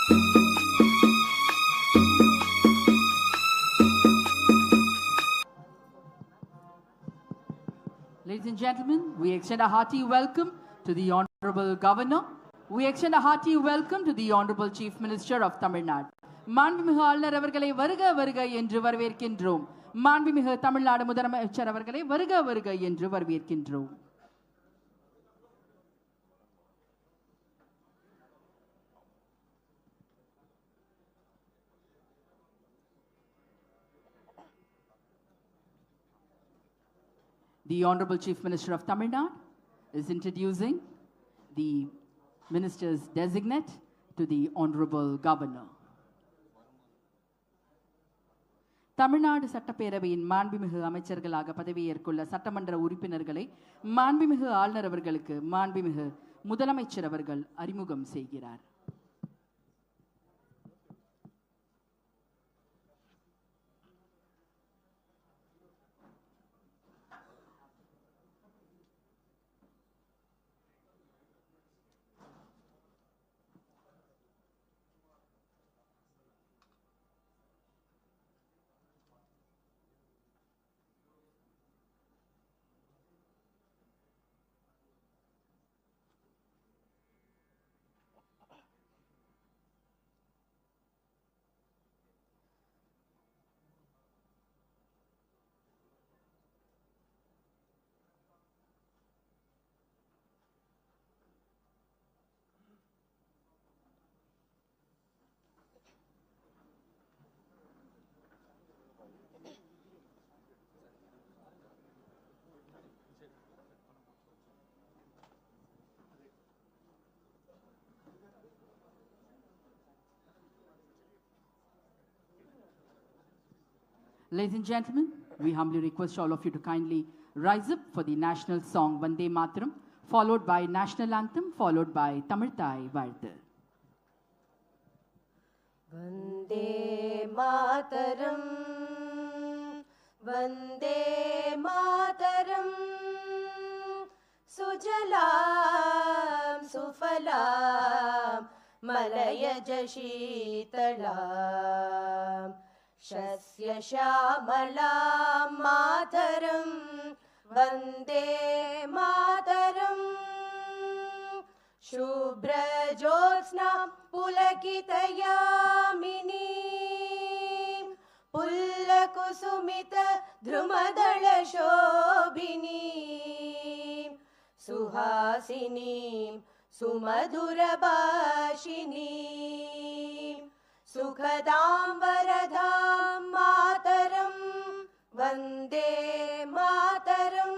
Ladies and gentlemen, we extend a hearty welcome to the Honorable Governor. We extend a hearty welcome to the Honorable Chief Minister of Tamil Nadu. மாண்புமிகு ஆளுநர் அவர்களை வருக வருக என்று வரவேற்கின்றோம். மாண்புமிகு தமிழ்நாடு முதலமைச்சர் அவர்களை வருக வருக என்று வரவேற்கின்றோம். The Honorable Chief Minister of Tamil Nadu is introducing the Minister's designate to the Honorable Governor. Tamil Nadu சட்டப்பேரவையின் மாண்புமிகு அமைச்சர்களாக பதவியேற்குள்ள சட்டமன்ற உறுப்பினர்களை மாண்புமிகு ஆளுநர் அவர்களுக்கு மாண்புமிகு முதலமைச்சர் அவர்கள் அறிமுகம் செய்கிறார். Ladies and gentlemen, we humbly request all of you to kindly rise up for the national song Vande Mataram, followed by national anthem, followed by Tamil Thai Vazhuthu. Vande Mataram, Vande Mataram, Sujalam Sufalam, Malayaj Sheetalam, Shasya Shamalam Mataram, Vande Mataram, Shubhra Jyotsna Pulakitayamini, Pullakusumita Dhrumadala Shobhini, Suhasini Sumadhura Bhashini, Sukhadam Varadam Mataram, Vande Mataram,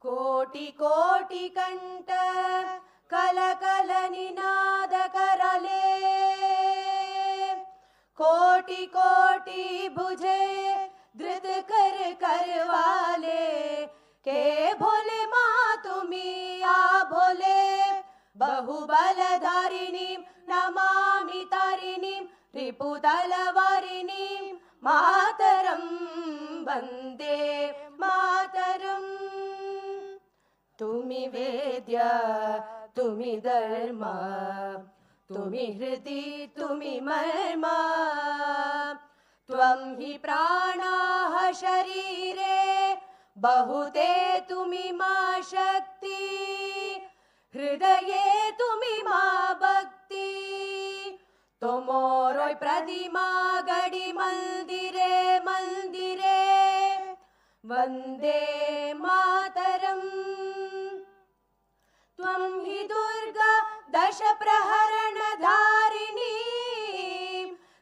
Koti Koti Kanta Kalakala Ninada Karale, Koti Koti Bhuje Dhrit Kar Karwale, Ke Bhole Ma Tumi A Bhole, Bahubaladharinim Namami Tarinim Ripudalavarinim Mataram, Vande Mataram. Tumi Vedya, Tumi Dharma, Tumi Hriti, Tumi Marma, Tvam hi pranaha sharire, Bahute Tumi ma Shakti, Hridaye Tumi ma Bhakti, Tomoroi Pradima Gadi Mandire Mandire, Vande Mataram. Tvam hi Durga Dasha Praharana Dharini,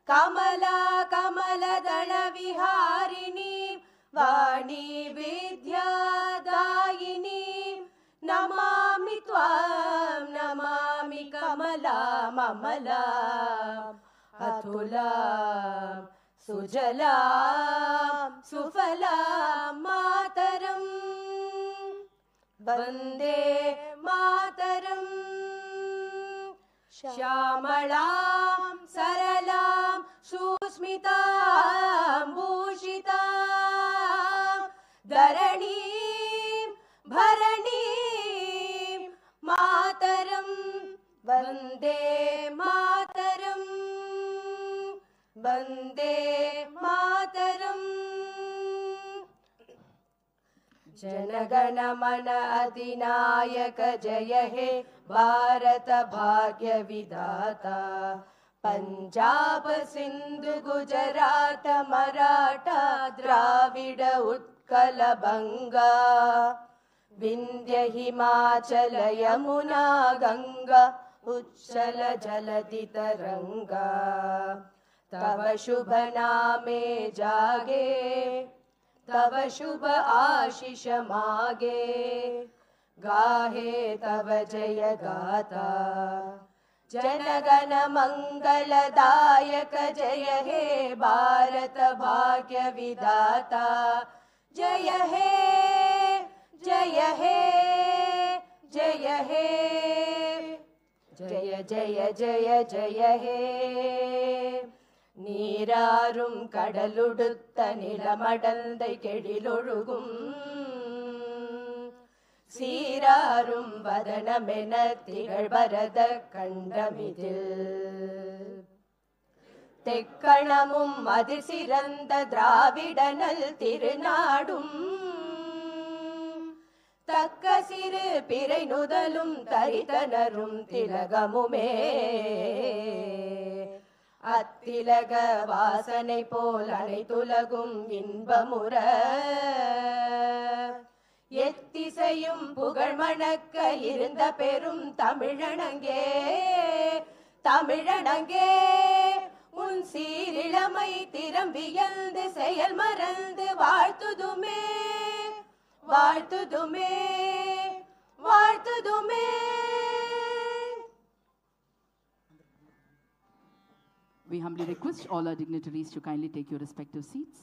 Kamala Kamala Dala Viharini, Vani Vidya Dayini, Namami Tvam Namami Kamala Mamala, Atulam Sujalam Sufalam Mataram, Vande Mataram, Shamalam Saralam Susmitam Bhushitam, Dharanim Bharanim Mataram, Vande Mataram Vande Mataram जनगण मन अधिनायक जय हे भारत भाग्य विधाता पंजाब सिंधु गुजरात मराठा द्राविड उत्कल बंगा विंध्य हिमाचल यमुना गंगा उच्चल जलधि तरंगा तव शुभ नामे जागे तव शुभ आशीष मागे गाहे तव जय गाथा जनगण मंगलदायक जय हे भारत भाग्य विधाता जय हे जय हे जय हे जय जय जय जय हे நீராறும் கடலுடுத்த நிலமடந்தை கெழிலொழுகும் சீராறும் வதனமென திகழ்வரத கண்டமிதில் தெக்கணமும் அதிர் சிறந்த திராவிடனல் திருநாடும் தக்க சிறு பிறை நுதலும் தரித்தனரும் திலகமுமே அத்திலக வாசனை போல் அனைத்துலகும் இன்பமுற எத்திசையும் புகழ் மணக்க இருந்த பெரும் தமிழனங்கே தமிழனங்கே உன் சீரிழமை திறம் வியந்து செயல் மறந்து வாழ்த்துதுமே வாழ்த்துதுமே வாழ்த்துதுமே. We humbly request all our dignitaries to kindly take your respective seats.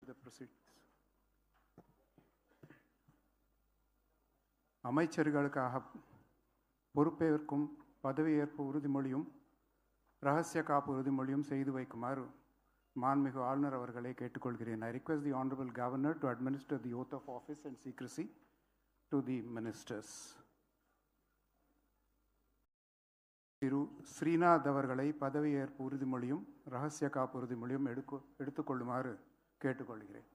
The proceedings. அமைச்சர்களுக்காக பொறுப்பேற்கும் பதவியேற்பு உறுதிமொழியும் ரகசிய காப்பு உறுதிமொழியும் செய்து வைக்குமாறு மாண்புமிகு ஆளுநர் அவர்களை கேட்டுக்கொள்கிறேன். I request the Honorable Governor to administer the oath of office and secrecy to the ministers. திரு ஸ்ரீநாத் அவர்களை பதவியேற்பு உறுதிமொழியும் ரகசிய காப்பு உறுதிமொழியும் எடுத்துக்கொள்ளுமாறு கேட்டுக்கொள்கிறேன்.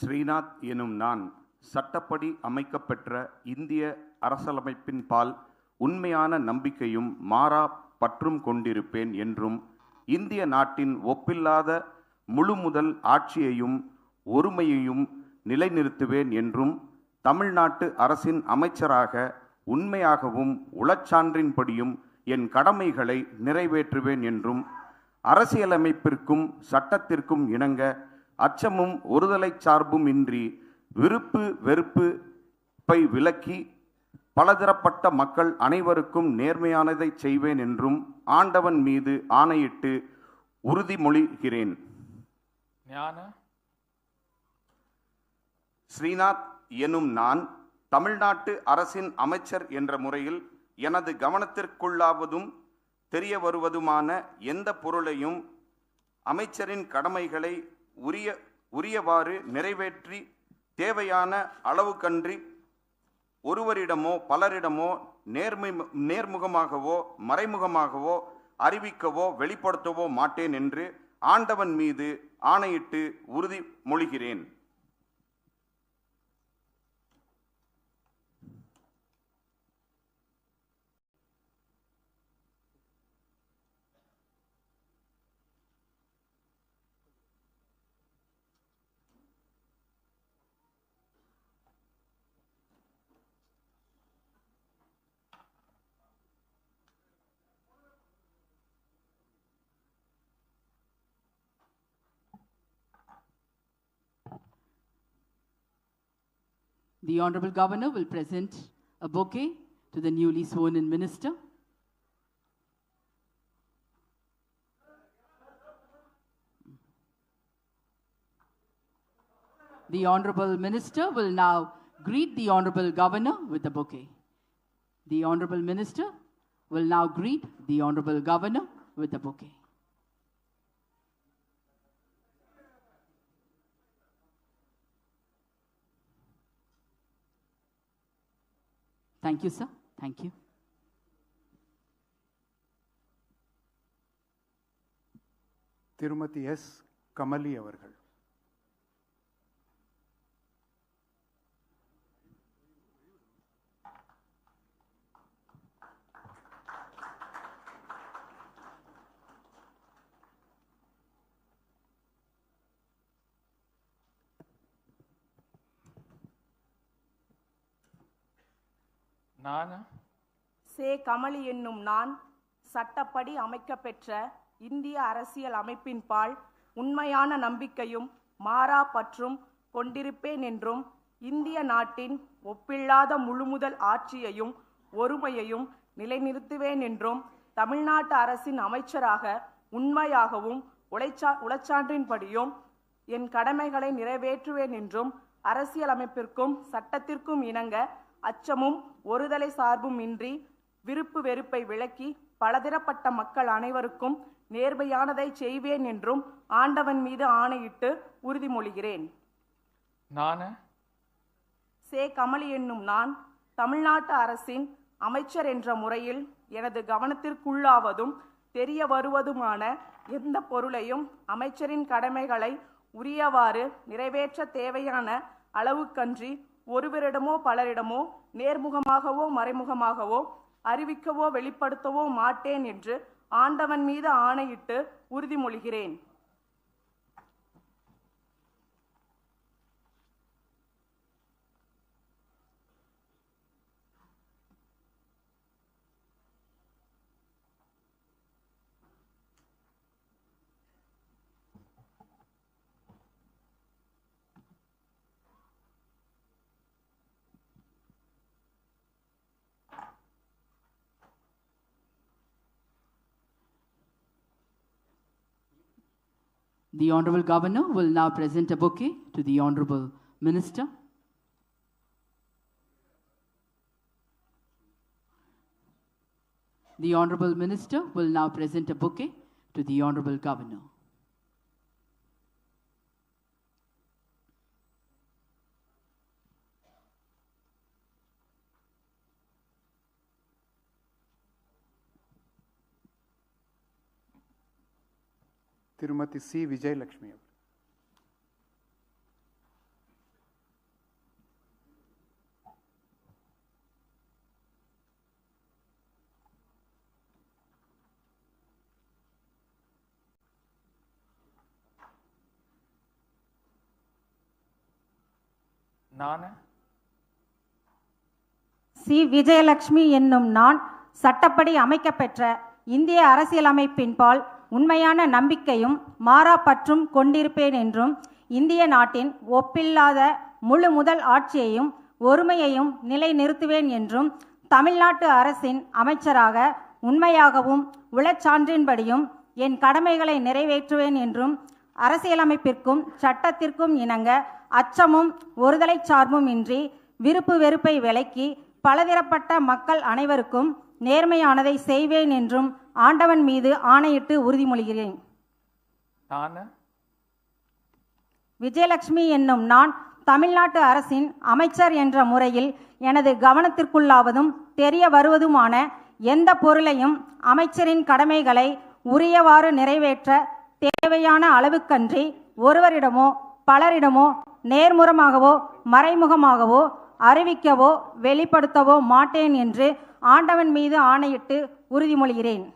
ஸ்ரீநாத் எனும் நான் சட்டப்படி அமைக்கப்பெற்ற இந்திய அரசியலமைப்பின் பால் உண்மையான நம்பிக்கையும் மாறா பற்றும் கொண்டிருப்பேன் என்றும் இந்திய நாட்டின் ஒப்பில்லாத முழு முதல் ஆட்சியையும் ஒருமையையும் நிலைநிறுத்துவேன் என்றும் தமிழ்நாட்டு அரசின் அமைச்சராக உண்மையாகவும் உளச்சான்றின்படியும் என் கடமைகளை நிறைவேற்றுவேன் என்றும் அரசியலமைப்பிற்கும் சட்டத்திற்கும் இணங்க அச்சமும் ஒருதலை சார்பும் இன்றி விருப்பு வெறுப்பை விலக்கி பலதரப்பட்ட மக்கள் அனைவருக்கும் நேர்மையானதை செய்வேன் என்றும் ஆண்டவன் மீது ஆணையிட்டு உறுதிமொழிகிறேன். ஸ்ரீநாத் எனும் நான் தமிழ்நாட்டு அரசின் அமைச்சர் என்ற முறையில் எனது கவனத்திற்குள்ளாவதும் தெரிய வருவதுமான எந்த பொருளையும் அமைச்சரின் கடமைகளை உரியவாறு நிறைவேற்றி தேவையான அளவுக்கன்றி ஒருவரிடமோ பலரிடமோ நேர்முகமாகவோ மறைமுகமாகவோ அறிவிக்கவோ வெளிப்படுத்தவோ மாட்டேன் என்று ஆண்டவன் மீது ஆணையிட்டு உறுதிமொழிகிறேன். The Honorable Governor will present a bouquet to the newly sworn-in minister. The Honorable Minister will now greet the Honorable Governor with a bouquet. The Honorable Minister will now greet the Honorable Governor with a bouquet. Thank you, sir. Thank you. திருமதி S Kamali அவர்கள். நான் சே கமலி என்னும் நான் சட்டப்படி அமைக்கப்பெற்ற இந்திய அரசியல் அமைப்பின்பால் உண்மையான நம்பிக்கையும் மாறா பற்றும் கொண்டிருப்பேன் என்றும் இந்திய நாட்டின் ஒப்பில்லாத முழுமுதல் ஆட்சியையும் ஒருமையையும் நிலைநிறுத்துவேன் என்றும் தமிழ்நாட்டு அரசின் அமைச்சராக உண்மையாகவும் உளச்சான்றின்படியும் என் கடமைகளை நிறைவேற்றுவேன் என்றும் அரசியலமைப்பிற்கும் சட்டத்திற்கும் இணங்க அச்சமும் ஒருதலை சார்பும் இன்றி விருப்பு வெறுப்பை விலக்கி பலதரப்பட்ட மக்கள் அனைவருக்கும் நேர்மையானதை செய்வேன் என்றும் ஆண்டவன் மீது ஆணையிட்டு உறுதிமொழிகிறேன். நான் சே கமலி என்னும் நான் தமிழ்நாட்டு அரசின் அமைச்சர் என்ற முறையில் எனது கவனத்திற்குள்ளாவதும் தெரிய வருவதுமான எந்த பொருளையும் அமைச்சரின் கடமைகளை உரியவாறு நிறைவேற்ற தேவையான அளவுக்கன்றி ஒருவரிடமோ பலரிடமோ நேர்முகமாகவோ மறைமுகமாகவோ அறிவிக்கவோ வெளிப்படுத்தவோ மாட்டேன் என்று ஆண்டவன் மீது ஆணையிட்டு உறுதிமொழிகிறேன். The Honorable Governor will now present a bouquet to the Honorable Minister. The Honorable Minister will now present a bouquet to the Honorable Governor. திருமதி சி விஜயலட்சுமி அவர்கள். நான் சி விஜயலட்சுமி என்னும் நான் சட்டப்படி அமைக்கப்பெற்ற இந்திய அரசியலமைப்பின்பால் உண்மையான நம்பிக்கையும் மாறா பற்றும் கொண்டிருப்பேன் என்றும் இந்திய நாட்டின் ஒப்பில்லாத முழு முதல் ஆட்சியையும் ஒருமையையும் நிலைநிறுத்துவேன் என்றும் தமிழ்நாட்டு அரசின் அமைச்சராக உண்மையாகவும் உளச்சான்றின்படியும் என் கடமைகளை நிறைவேற்றுவேன் என்றும் அரசியலமைப்பிற்கும் சட்டத்திற்கும் இணங்க அச்சமும் ஒருதலை சார்பும் இன்றி விருப்பு வெறுப்பை விலக்கி பலதரப்பட்ட மக்கள் அனைவருக்கும் நேர்மையானதை செய்வேன் என்றும் ஆண்டவன் மீது ஆணையிட்டு உறுதிமொழிகிறேன். நான் விஜயலட்சுமி என்னும் நான் தமிழ்நாட்டு அரசின் அமைச்சர் என்ற முறையில் எனது கவனத்திற்குள்ளாவதும் தெரிய வருவதுமான எந்த பொருளையும் அமைச்சரின் கடமைகளை உரியவாறு நிறைவேற்ற தேவையான அளவுக்கன்றி ஒருவரிடமோ பலரிடமோ நேர்முகமாகவோ மறைமுகமாகவோ அறிவிக்கவோ வெளிப்படுத்தவோ மாட்டேன் என்று ஆண்டவன் மீது ஆணையிட்டு உறுதிமொழிகிறேன்.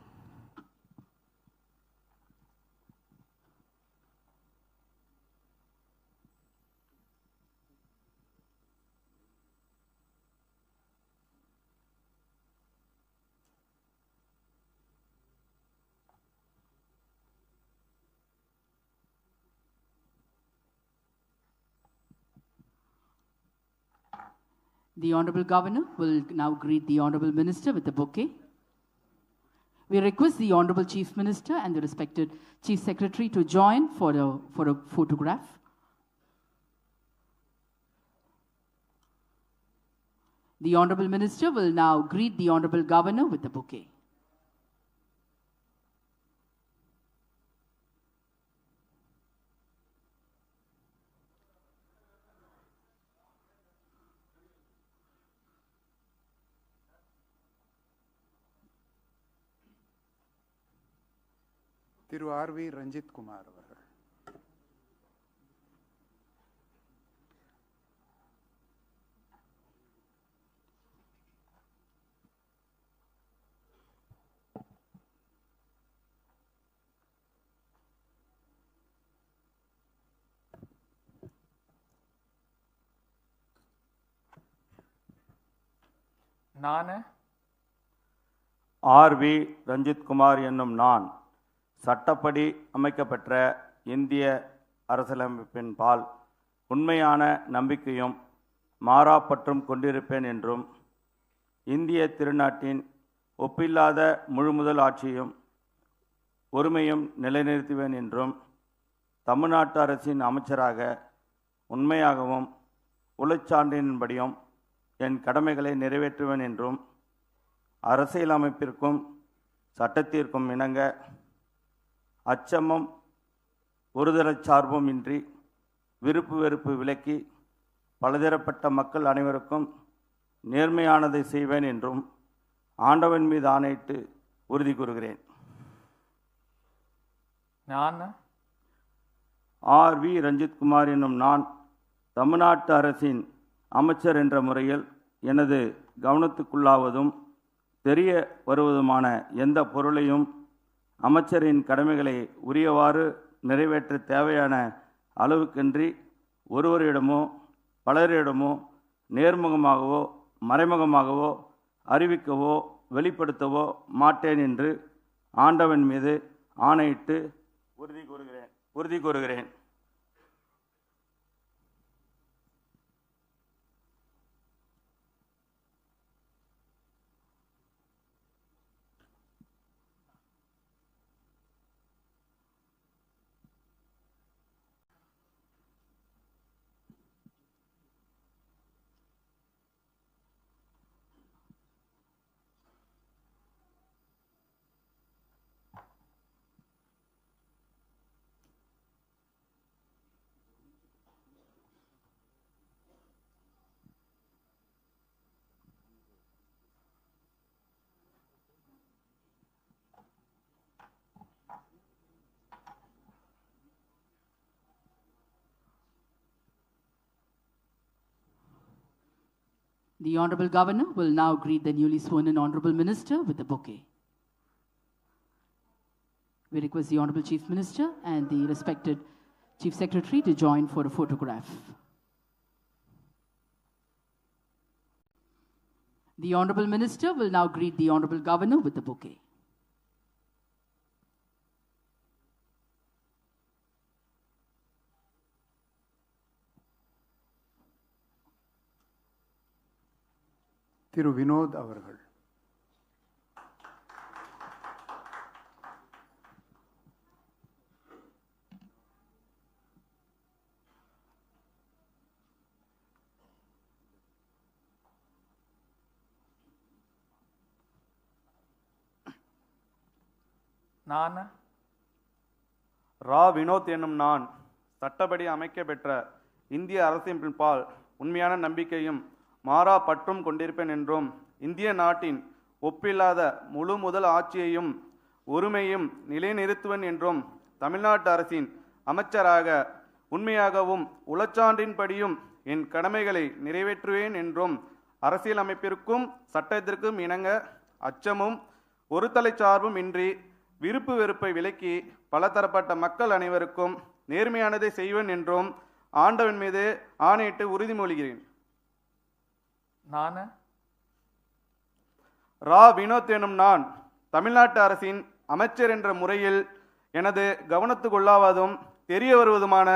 The Honorable Governor will now greet the Honorable Minister with a bouquet. We request the Honorable Chief Minister and the respected Chief Secretary to join for a photograph. The Honorable Minister will now greet the Honorable Governor with a bouquet. Thiru R V. Ranjith Kumar அவர்கள். நான் RV. Ranjith Kumar என்னும் நான் சட்டப்படி அமைக்கப்பெற்ற இந்திய அரசியலமைப்பின் பால் உண்மையான நம்பிக்கையும் மாறாப்பற்றும் கொண்டிருப்பேன் என்றும் இந்திய திருநாட்டின் ஒப்பில்லாத முழுமுதல் ஆட்சியும் ஒருமையும் நிலைநிறுத்துவேன் என்றும் தமிழ்நாட்டு அரசின் அமைச்சராக உண்மையாகவும் உளச்சான்றின்படியும் என் கடமைகளை நிறைவேற்றுவேன் என்றும் அரசியலமைப்பிற்கும் சட்டத்திற்கும் இணங்க அச்சமும் ஒருதலைச் சார்பும் இன்றி விருப்பு வெறுப்பு விலக்கி பலதரப்பட்ட மக்கள் அனைவருக்கும் நேர்மையானதை செய்வேன் என்றும் ஆண்டவன் மீது ஆணையிட்டு உறுதி கூறுகிறேன். நான் ஆர்.வி. ரஞ்சித் குமார் என்னும் நான் தமிழ்நாட்டு அரசின் அமைச்சர் என்ற முறையில் எனது கவனத்துக்குள்ளாவதும் தெரிய வருவதுமான எந்த பொருளையும் அமைச்சரின் கடமைகளை உரியவாறு நிறைவேற்ற தேவையான அளவுக்கின்றி ஒருவரிடமோ பலரிடமோ நேர்முகமாகவோ மறைமுகமாகவோ அறிவிக்கவோ வெளிப்படுத்தவோ மாட்டேன் என்று ஆண்டவன் மீது ஆணையிட்டு உறுதி கூறுகிறேன். The Honorable Governor will now greet the newly sworn-in Honorable Minister with a bouquet. We request the Honorable Chief Minister and the respected Chief Secretary to join for a photograph. The Honorable Minister will now greet the Honorable Governor with a bouquet. திரு வினோத் அவர்கள். நான் ரா. வினோத் என்னும் நான் சட்டப்படி அமைக்கப்பெற்ற இந்திய அரசியலமைப்பின்பால் உண்மையான நம்பிக்கையும் மாறா பற்றும் கொண்டிருப்பேன் என்றும் இந்திய நாட்டின் ஒப்பில்லாத முழு முதல் ஆட்சியையும் ஒருமையும் நிலைநிறுத்துவேன் என்றும் தமிழ்நாட்டு அரசின் அமைச்சராக உண்மையாகவும் உளச்சான்றின்படியும் என் கடமைகளை நிறைவேற்றுவேன் என்றும் அரசியலமைப்பிற்கும் சட்டத்திற்கும் இணங்க அச்சமும் ஒரு தலைச்சார்பும் இன்றி விருப்பு வெறுப்பை விலக்கி பலதரப்பட்ட மக்கள் அனைவருக்கும் நேர்மையானதை செய்வேன் என்றும் ஆண்டவன் மீது ஆணையிட்டு உறுதிமொழிகிறேன். நான் ரா. வினோத் எனும் நான் தமிழ்நாட்டு அரசின் அமைச்சர் என்ற முறையில் எனது கவனத்துக்குள்ளாவதும் தெரிய வருவதுமான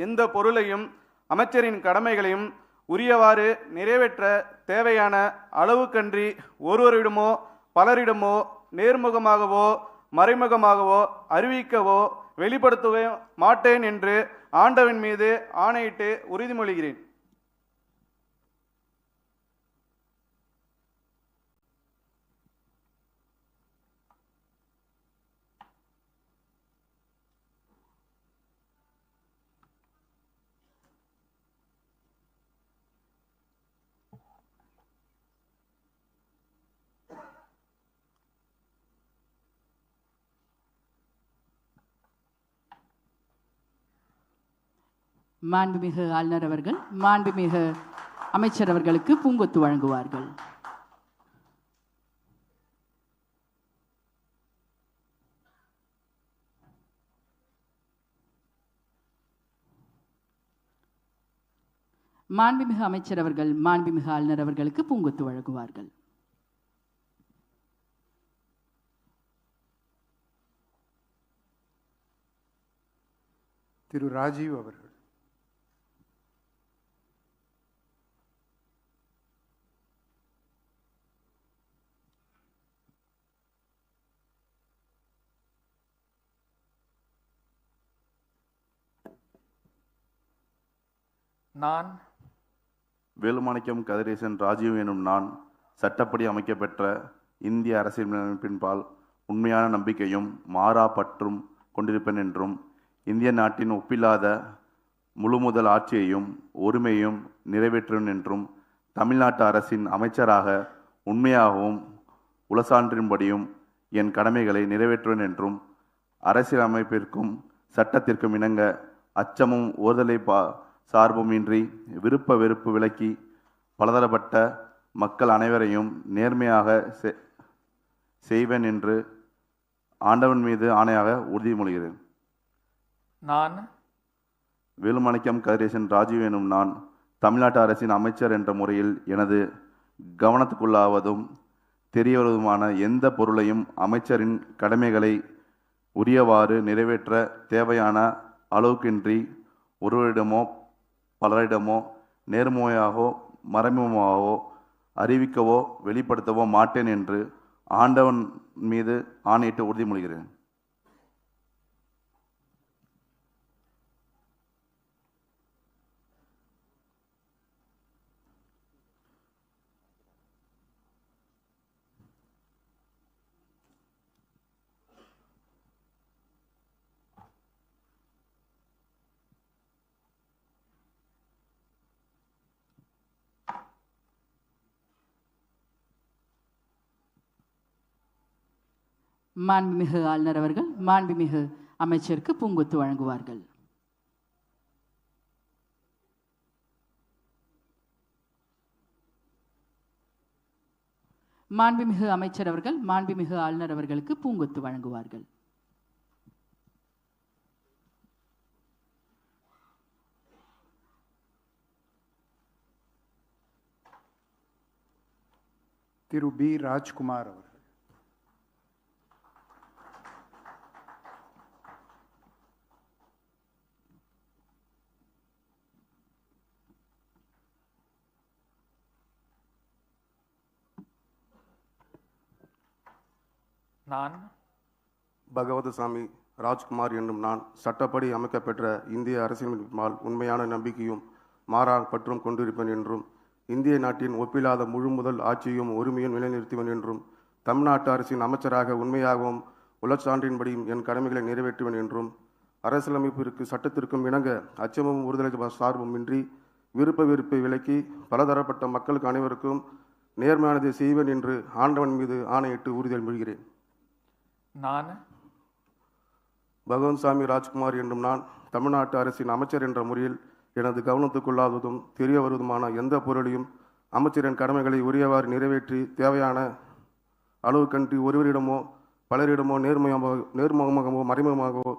எந்த பொருளையும் அமைச்சரின் கடமைகளையும் உரியவாறு நிறைவேற்ற தேவையான அளவுக்கன்றி ஒருவரிடமோ பலரிடமோ நேர்முகமாகவோ மறைமுகமாகவோ அறிவிக்கவோ வெளிப்படுத்தவே மாட்டேன் என்று ஆண்டவன் மீது ஆணையிட்டு உறுதிமொழிகிறேன். மாண்புமிகு ஆளுநர் அவர்கள் மாண்புமிகு அமைச்சர் அவர்களுக்கு பூங்கொத்து வழங்குவார்கள். மாண்புமிகு அமைச்சர் அவர்கள் மாண்புமிகு ஆளுநர் அவர்களுக்கு பூங்கொத்து வழங்குவார்கள். திரு ராஜீவ் அவர்கள். நான் வேலுமாணிக்கம் கதிரேசன் ராஜீவ் எனும் நான் சட்டப்படி அமைக்கப்பெற்ற இந்திய அரசியலமைப்பின்பால் உண்மையான நம்பிக்கையும் மாறா பற்றும் கொண்டிருப்பேன் என்றும் இந்திய நாட்டின் ஒப்பில்லாத முழுமுதல் ஆட்சியையும் ஒருமையும் நிறைவேற்றும் என்றும் தமிழ்நாட்டு அரசின் அமைச்சராக உண்மையாகவும் உளசான்றின்படியும் என் கடமைகளை நிறைவேற்றுவேன் என்றும் அரசியலமைப்பிற்கும் சட்டத்திற்கும் இணங்க அச்சமும் ஓதலை சார்பும் இன்றி விருப்ப வெறுப்பு விலக்கி பலதரப்பட்ட மக்கள் அனைவரையும் நேர்மையாக செய்வேன் என்று ஆண்டவன் மீது ஆணையாக உறுதிமொழிகிறேன். நான் வேலுமாணிக்கம் கதிரேசன் ராஜீவ் எனும் நான் தமிழ்நாட்டு அரசின் அமைச்சர் என்ற முறையில் எனது கவனத்துக்குள்ளாவதும் தெரியவதுமான எந்த பொருளையும் அமைச்சரின் கடமைகளை உரியவாறு நிறைவேற்ற தேவையான அளவுக்கின்றி ஒருவரிடமோ பலரிடமோ நேர்மையாகவோ மறைமுகமாகவோ அறிவிக்கவோ வெளிப்படுத்தவோ மாட்டேன் என்று ஆண்டவன் மீது ஆணையிட்டு உறுதிமொழிகிறேன். மாண்புமிகு ஆளுநர் அவர்கள் மாண்புமிகு அமைச்சருக்கு பூங்கொத்து வழங்குவார்கள். மாண்புமிகு அமைச்சர் அவர்கள் மாண்புமிகு ஆளுநர் அவர்களுக்கு பூங்கொத்து வழங்குவார்கள். திரு பி ராஜ்குமார் அவர்கள். நான் பகவதசாமி ராஜ்குமார் என்னும் நான் சட்டப்படி அமைக்கப்பெற்ற இந்திய அரசியலமைப்பினால் உண்மையான நம்பிக்கையும் மாறா பற்றும் கொண்டிருப்பேன் என்றும் இந்திய நாட்டின் ஒப்பில்லாத முழு முதல் ஆட்சியும் ஒருமையும் நிலைநிறுத்துவேன் என்றும் தமிழ்நாட்டு அரசின் அமைச்சராக உண்மையாகவும் உளச்சான்றின்படியும் என் கடமைகளை நிறைவேற்றுவேன் என்றும் அரசியலமைப்பிற்கு சட்டத்திற்கும் இணங்க அச்சமும் ஒருதலை சார்பும் இன்றி விருப்ப வெறுப்பை விலக்கி பலதரப்பட்ட மக்களுக்கு அனைவருக்கும் நேர்மையானதை செய்வேன் என்று ஆண்டவன் மீது ஆணையிட்டு உறுதிமொழிகிறேன். நான் பகவன்சாமி ராஜ்குமார் என்னும் நான் தமிழ்நாட்டு அரசின் அமைச்சர் என்ற முறையில் எனது கவனத்துக்குள்ளாததும் தெரிய வருவதுமான எந்த பொருளையும் அமைச்சரின் கடமைகளை உரியவாறு நிறைவேற்றி தேவையான அளவுக்கன்றி ஒருவரிடமோ பலரிடமோ நேர்முகமாகவோ மறைமுகமாகவோ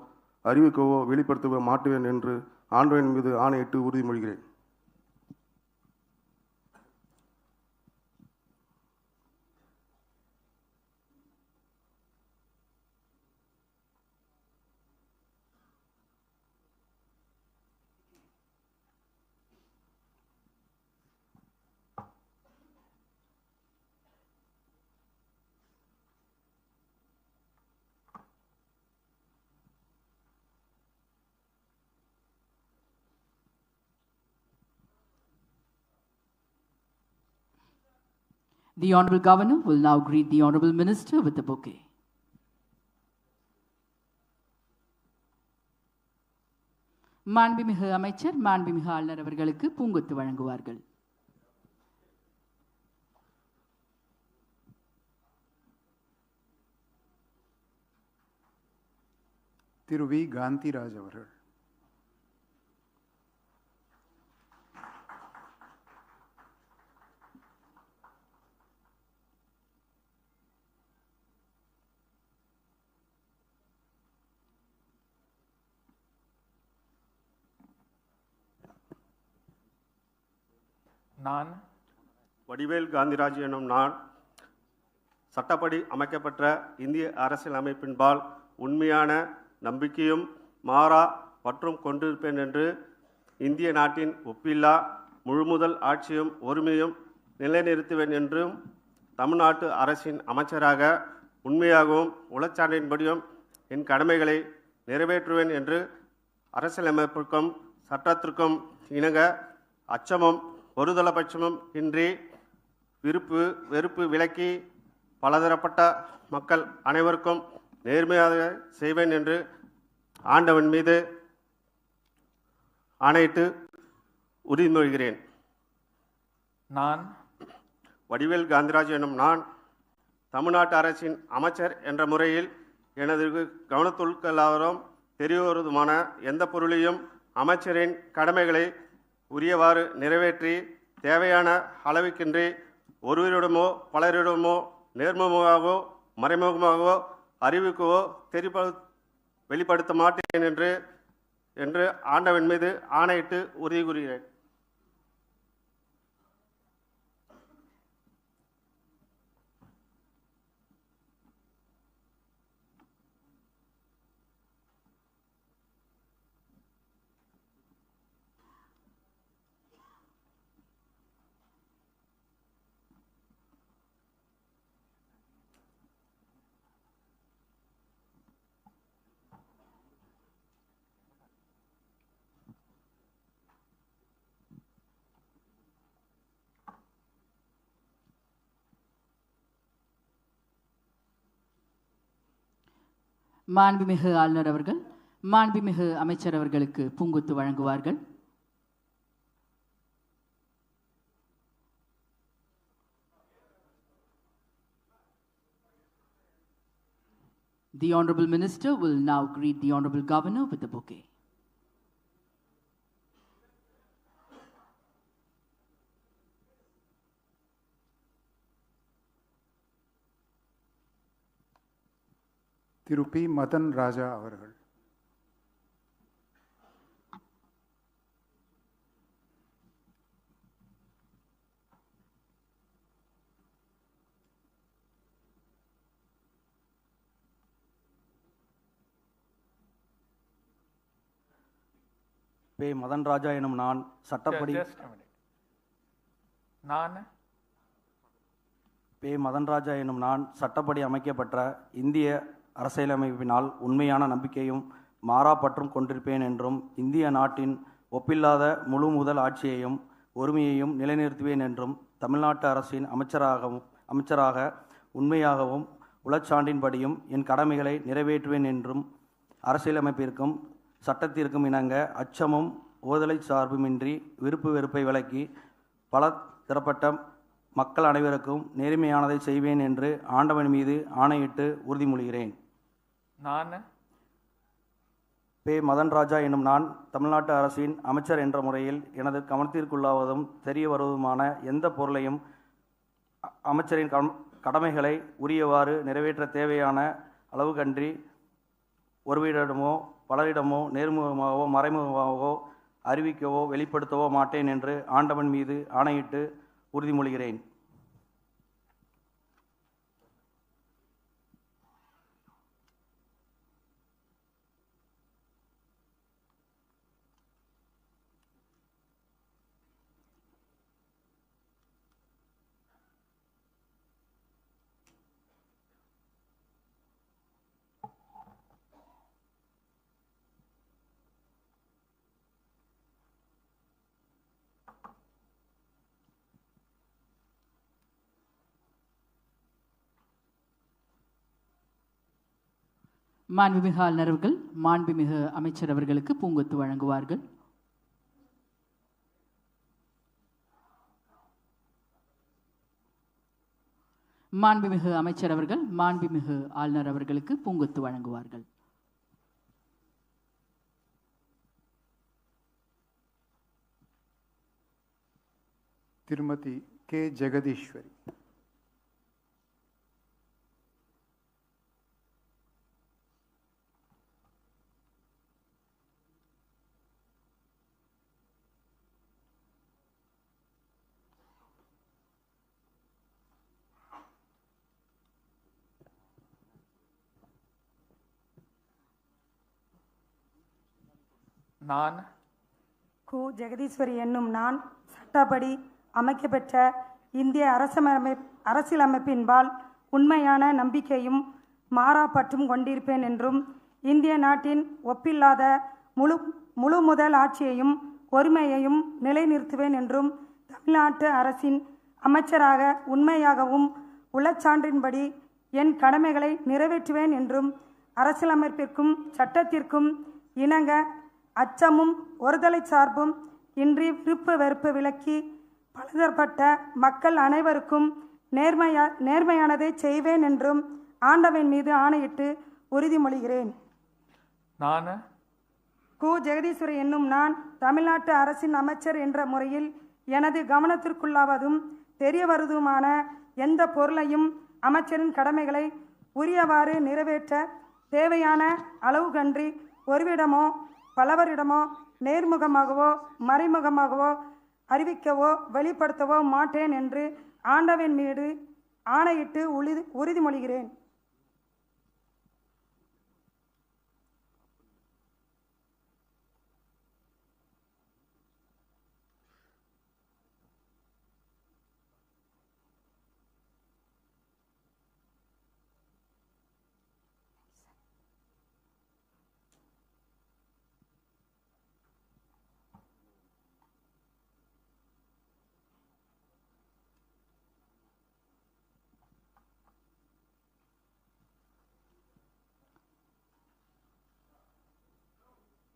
அறிவிக்கவோ வெளிப்படுத்தவோ மாட்டுவேன் என்று ஆண்டவன் மீது ஆணையிட்டு உறுதிமொழிகிறேன். The Honorable Governor will now greet the Honorable Minister with a bouquet. மாண்புமிகு அமைச்சர் மாண்புமிகு ஆளுநர் அவர்களுக்கு பூங்கொத்து வழங்குவார்கள். திரு வி காந்திராஜ் அவர்கள். நான் வடிவேல் காந்திராஜ் எனும் நான் சட்டப்படி அமைக்கப்பட்ட இந்திய அரசியல் அமைப்பின்பால் உண்மையான நம்பிக்கையும் மாறா பற்றும் கொண்டிருப்பேன் என்று இந்திய நாட்டின் ஒப்பில்லா முழுமுதல் ஆட்சியும் ஒருமையும் நிலைநிறுத்துவேன் என்றும் தமிழ்நாட்டு அரசின் அமைச்சராக உண்மையாகவும் உளச்சான்றின்படியும் என் கடமைகளை நிறைவேற்றுவேன் என்று அரசியலமைப்பிற்கும் சட்டத்திற்கும் இணங்க அச்சமும் ஒருதலைபட்சமும் இன்றி விருப்பு வெறுப்பு விலக்கி பலதரப்பட்ட மக்கள் அனைவருக்கும் நேர்மையாக செய்வேன் என்று ஆண்டவன் மீது ஆணையிட்டு உறுதிமொழிகிறேன். நான் வடிவேல் காந்திராஜ் எனும் நான் தமிழ்நாட்டு அரசின் அமைச்சர் என்ற முறையில் எனது கவனத்துள்ளாவதும் தெரியவருவதுமான எந்த பொருளையும் அமைச்சரின் கடமைகளை உரியவாறு நிறைவேற்றி தேவையான அளவுக்கின்றி ஒருவரிடமோ பலரிடமோ நேர்முகமாகவோ மறைமுகமாகவோ அறிவிக்கவோ வெளிப்படுத்த மாட்டேன் என்று ஆண்டவன் மீது ஆணையிட்டு உறுதி கூறுகிறேன். மாண்புமிகு ஆளுநர் அவர்கள் மாண்புமிகு அமைச்சர் அவர்களுக்கு பூங்கொத்து வழங்குவார்கள். The Honorable Minister will now greet the Honorable Governor with the bouquet. திரு பி மதன் ராஜா அவர்கள். பே மதன் ராஜா எனும் நான் சட்டப்படி பே மதன் ராஜா எனும் நான் சட்டப்படி அமைக்கப்பட்ட இந்திய அரசியலமைப்பினால் உண்மையான நம்பிக்கையும் மாறாப்பற்றும் கொண்டிருப்பேன் என்றும் இந்திய நாட்டின் ஒப்பில்லாத முழு முதல் ஆட்சியையும் ஒருமையையும் நிலைநிறுத்துவேன் என்றும் தமிழ்நாட்டு அரசின் அமைச்சராக உண்மையாகவும் உளச்சான்றின்படியும் என் கடமைகளை நிறைவேற்றுவேன் என்றும் அரசியலமைப்பிற்கும் சட்டத்திற்கும் இணங்க அச்சமும் ஓதலை சார்புமின்றி விருப்பு வெறுப்பை விலக்கி பல தரப்பட்ட மக்கள் அனைவருக்கும் நேர்மையானதை செய்வேன் என்று ஆண்டவன் மீது ஆணையிட்டு உறுதிமொழிகிறேன். நான் பே மதன் ராஜா எனும் நான் தமிழ்நாட்டு அரசின் அமைச்சர் என்ற முறையில் எனது கவனத்திற்குள்ளாவதும் தெரிய வருவதுமான எந்த பொருளையும் அமைச்சரின் கடமைகளை உரியவாறு நிறைவேற்ற தேவையான அளவுக்கன்றி ஒருவரிடமோ பலரிடமோ நேர்முகமாகவோ மறைமுகமாகவோ அறிவிக்கவோ வெளிப்படுத்தவோ மாட்டேன் என்று ஆண்டவன் மீது ஆணையிட்டு உறுதிமொழிகிறேன். மாண்புமிகு ஆளுநர் அவர்கள் மாண்புமிகு அமைச்சர் அவர்களுக்கு பூங்கொத்து வழங்குவார்கள். மாண்புமிகு அமைச்சர் அவர்கள் மாண்புமிகு ஆளுநர் அவர்களுக்கு பூங்கொத்து வழங்குவார்கள். திருமதி கே ஜெகதீஸ்வரி. நான் கு ஜெகதீஸ்வரி என்னும் நான் சட்டப்படி அமைக்கப்பெற்ற இந்திய அரசியலமைப்பின்பால் உண்மையான நம்பிக்கையும் மாறாப்பற்றும் கொண்டிருப்பேன் என்றும் இந்திய நாட்டின் ஒப்பில்லாத முழு முதல் ஆட்சியையும் ஒருமையையும் நிலைநிறுத்துவேன் என்றும் தமிழ்நாட்டு அரசின் அமைச்சராக உண்மையாகவும் உளச்சான்றின்படி என் கடமைகளை நிறைவேற்றுவேன் என்றும் அரசியலமைப்பிற்கும் சட்டத்திற்கும் இணங்க அச்சமும் ஒருதலை சார்பும் இன்றி விருப்பு வெறுப்பு விலக்கி பலதரப்பட்ட மக்கள் அனைவருக்கும் நேர்மையானதை செய்வேன் என்றும் ஆண்டவன் மீது ஆணையிட்டு உறுதிமொழிகிறேன். நான் கு ஜெகதீஸ்வரி என்னும் நான் தமிழ்நாட்டு அரசின் அமைச்சர் என்ற முறையில் எனது கவனத்திற்குள்ளாவதும் தெரிய வருவதுமான எந்த பொருளையும் அமைச்சரின் கடமைகளை உரியவாறு நிறைவேற்ற தேவையான அளவு கன்றி ஒருவிடமோ பலவரிடமோ நேர்முகமாகவோ மறைமுகமாகவோ அறிவிக்கவோ வெளிப்படுத்தவோ மாட்டேன் என்று ஆண்டவன் மீது ஆணையிட்டு உறுதிமொழிகிறேன்.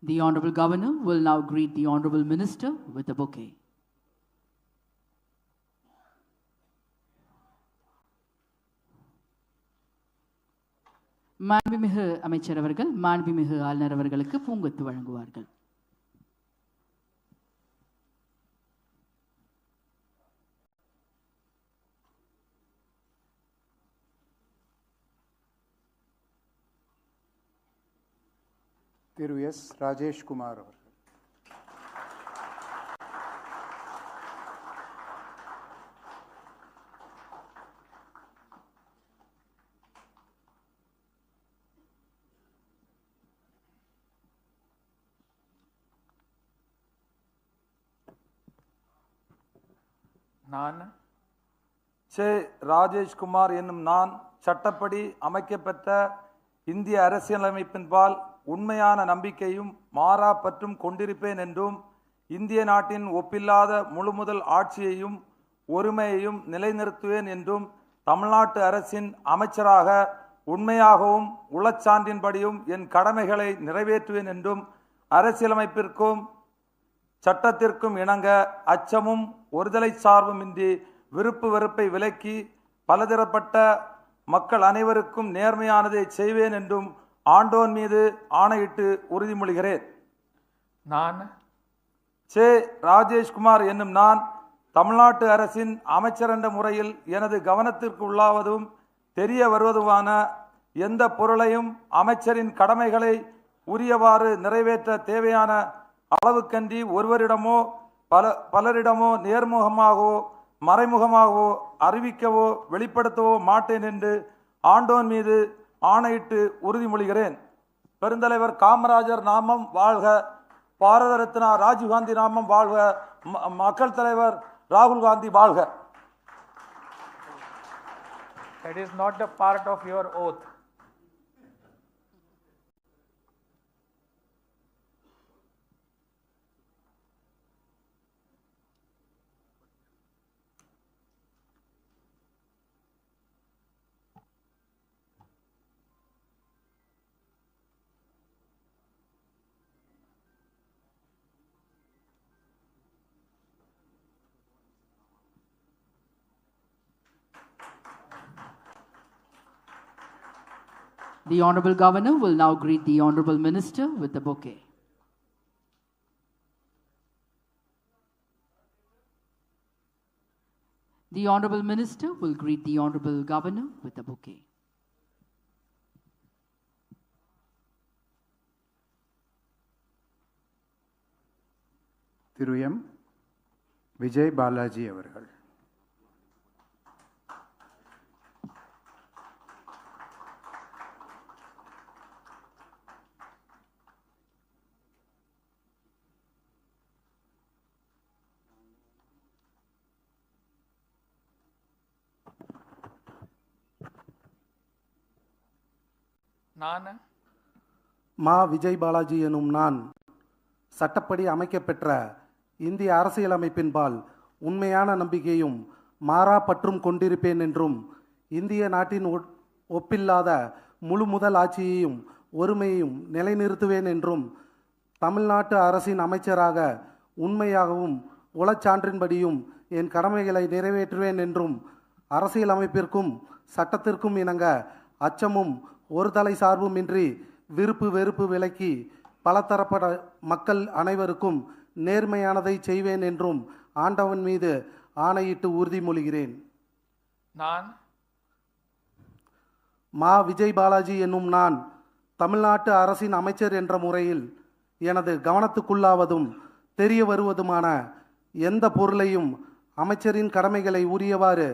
The Honorable Governor will now greet the Honorable Minister with a bouquet. மாண்புமிகு அமைச்சர் அவர்கள் மாண்புமிகு ஆளுநர் அவர்களுக்கு பூங்கொத்து வழங்குவார்கள். திரு எஸ் ராஜேஷ்குமார் அவர்கள். நான் சே ராஜேஷ்குமார் என்னும் நான் சட்டப்படி அமைக்கப்பெற்ற இந்திய அரசியலமைப்பின்பால் உண்மையான நம்பிக்கையும் மாறா பற்றும் கொண்டிருப்பேன் என்றும் இந்திய நாட்டின் ஒப்பில்லாத முழுமுதல் ஆட்சியையும் ஒருமையையும் நிலைநிறுத்துவேன் என்றும் தமிழ்நாட்டு அரசின் அமைச்சராக உண்மையாகவும் உளச்சான்றின்படியும் என் கடமைகளை நிறைவேற்றுவேன் என்றும் அரசியலமைப்பிற்கும் சட்டத்திற்கும் இணங்க அச்சமும் ஒருதலை சார்புமின்றி விருப்பு வெறுப்பை விலக்கி பலதரப்பட்ட மக்கள் அனைவருக்கும் நேர்மையானதை செய்வேன் என்றும் ஆண்டோன் மீது ஆணையிட்டு உறுதிமொழிகிறேன். நான் சே ராஜேஷ்குமார் என்னும் நான் தமிழ்நாட்டு அரசின் அமைச்சர் என்ற முறையில் எனது கவனத்திற்கு உள்ளாவதும் தெரிய வருவதுமான எந்த பொருளையும் அமைச்சரின் கடமைகளை உரியவாறு நிறைவேற்ற தேவையான அளவுக்கன்றி ஒருவரிடமோ பலரிடமோ நேர்முகமாகவோ மறைமுகமாகவோ அறிவிக்கவோ வெளிப்படுத்தவோ மாட்டேன் என்று ஆண்டோன் மீது ஆணையிட்டு உறுதிமொழிகிறேன். பெருந்தலைவர் காமராஜர் நாமம் வாழ்க, பாரத ரத்னா ராஜீவ்காந்தி நாமம் வாழ்க, மக்கள் தலைவர் ராகுல் காந்தி வாழ்க. That is not the part of your oath. The Honorable Governor will now greet the Honorable Minister with a bouquet. The Honorable Minister will greet the Honorable Governor with a bouquet. Thiru M Vijay Balaji அவர்கள். நான் மா விஜய் பாலாஜி எனும் நான் சட்டப்படி அமைக்கப்பெற்ற இந்திய அரசியலமைப்பின்பால் உண்மையான நம்பிக்கையும் மாறா பற்றும் கொண்டிருப்பேன் என்றும் இந்திய நாட்டின் ஒப்பில்லாத முழு முதல் ஆட்சியையும் ஒருமையையும் நிலைநிறுத்துவேன் என்றும் தமிழ்நாட்டு அரசின் அமைச்சராக உண்மையாகவும் உளச்சான்றின்படியும் என் கடமைகளை நிறைவேற்றுவேன் என்றும் அரசியலமைப்பிற்கும் சட்டத்திற்கும் இணங்க அச்சமும் ஒரு தலை சார்புமின்றி விருப்பு வெறுப்பு விலக்கி பலதரப்பட்ட மக்கள் அனைவருக்கும் நேர்மையானதை செய்வேன் என்றும் ஆண்டவன் மீது ஆணையிட்டு உறுதிமொழிகிறேன். நான் மா விஜய் பாலாஜி என்னும் நான் தமிழ்நாட்டு அரசின் அமைச்சர் என்ற முறையில் எனது கவனத்துக்குள்ளாவதும் தெரிய வருவதுமான எந்த பொருளையும் அமைச்சரின் கடமைகளை உரியவாறு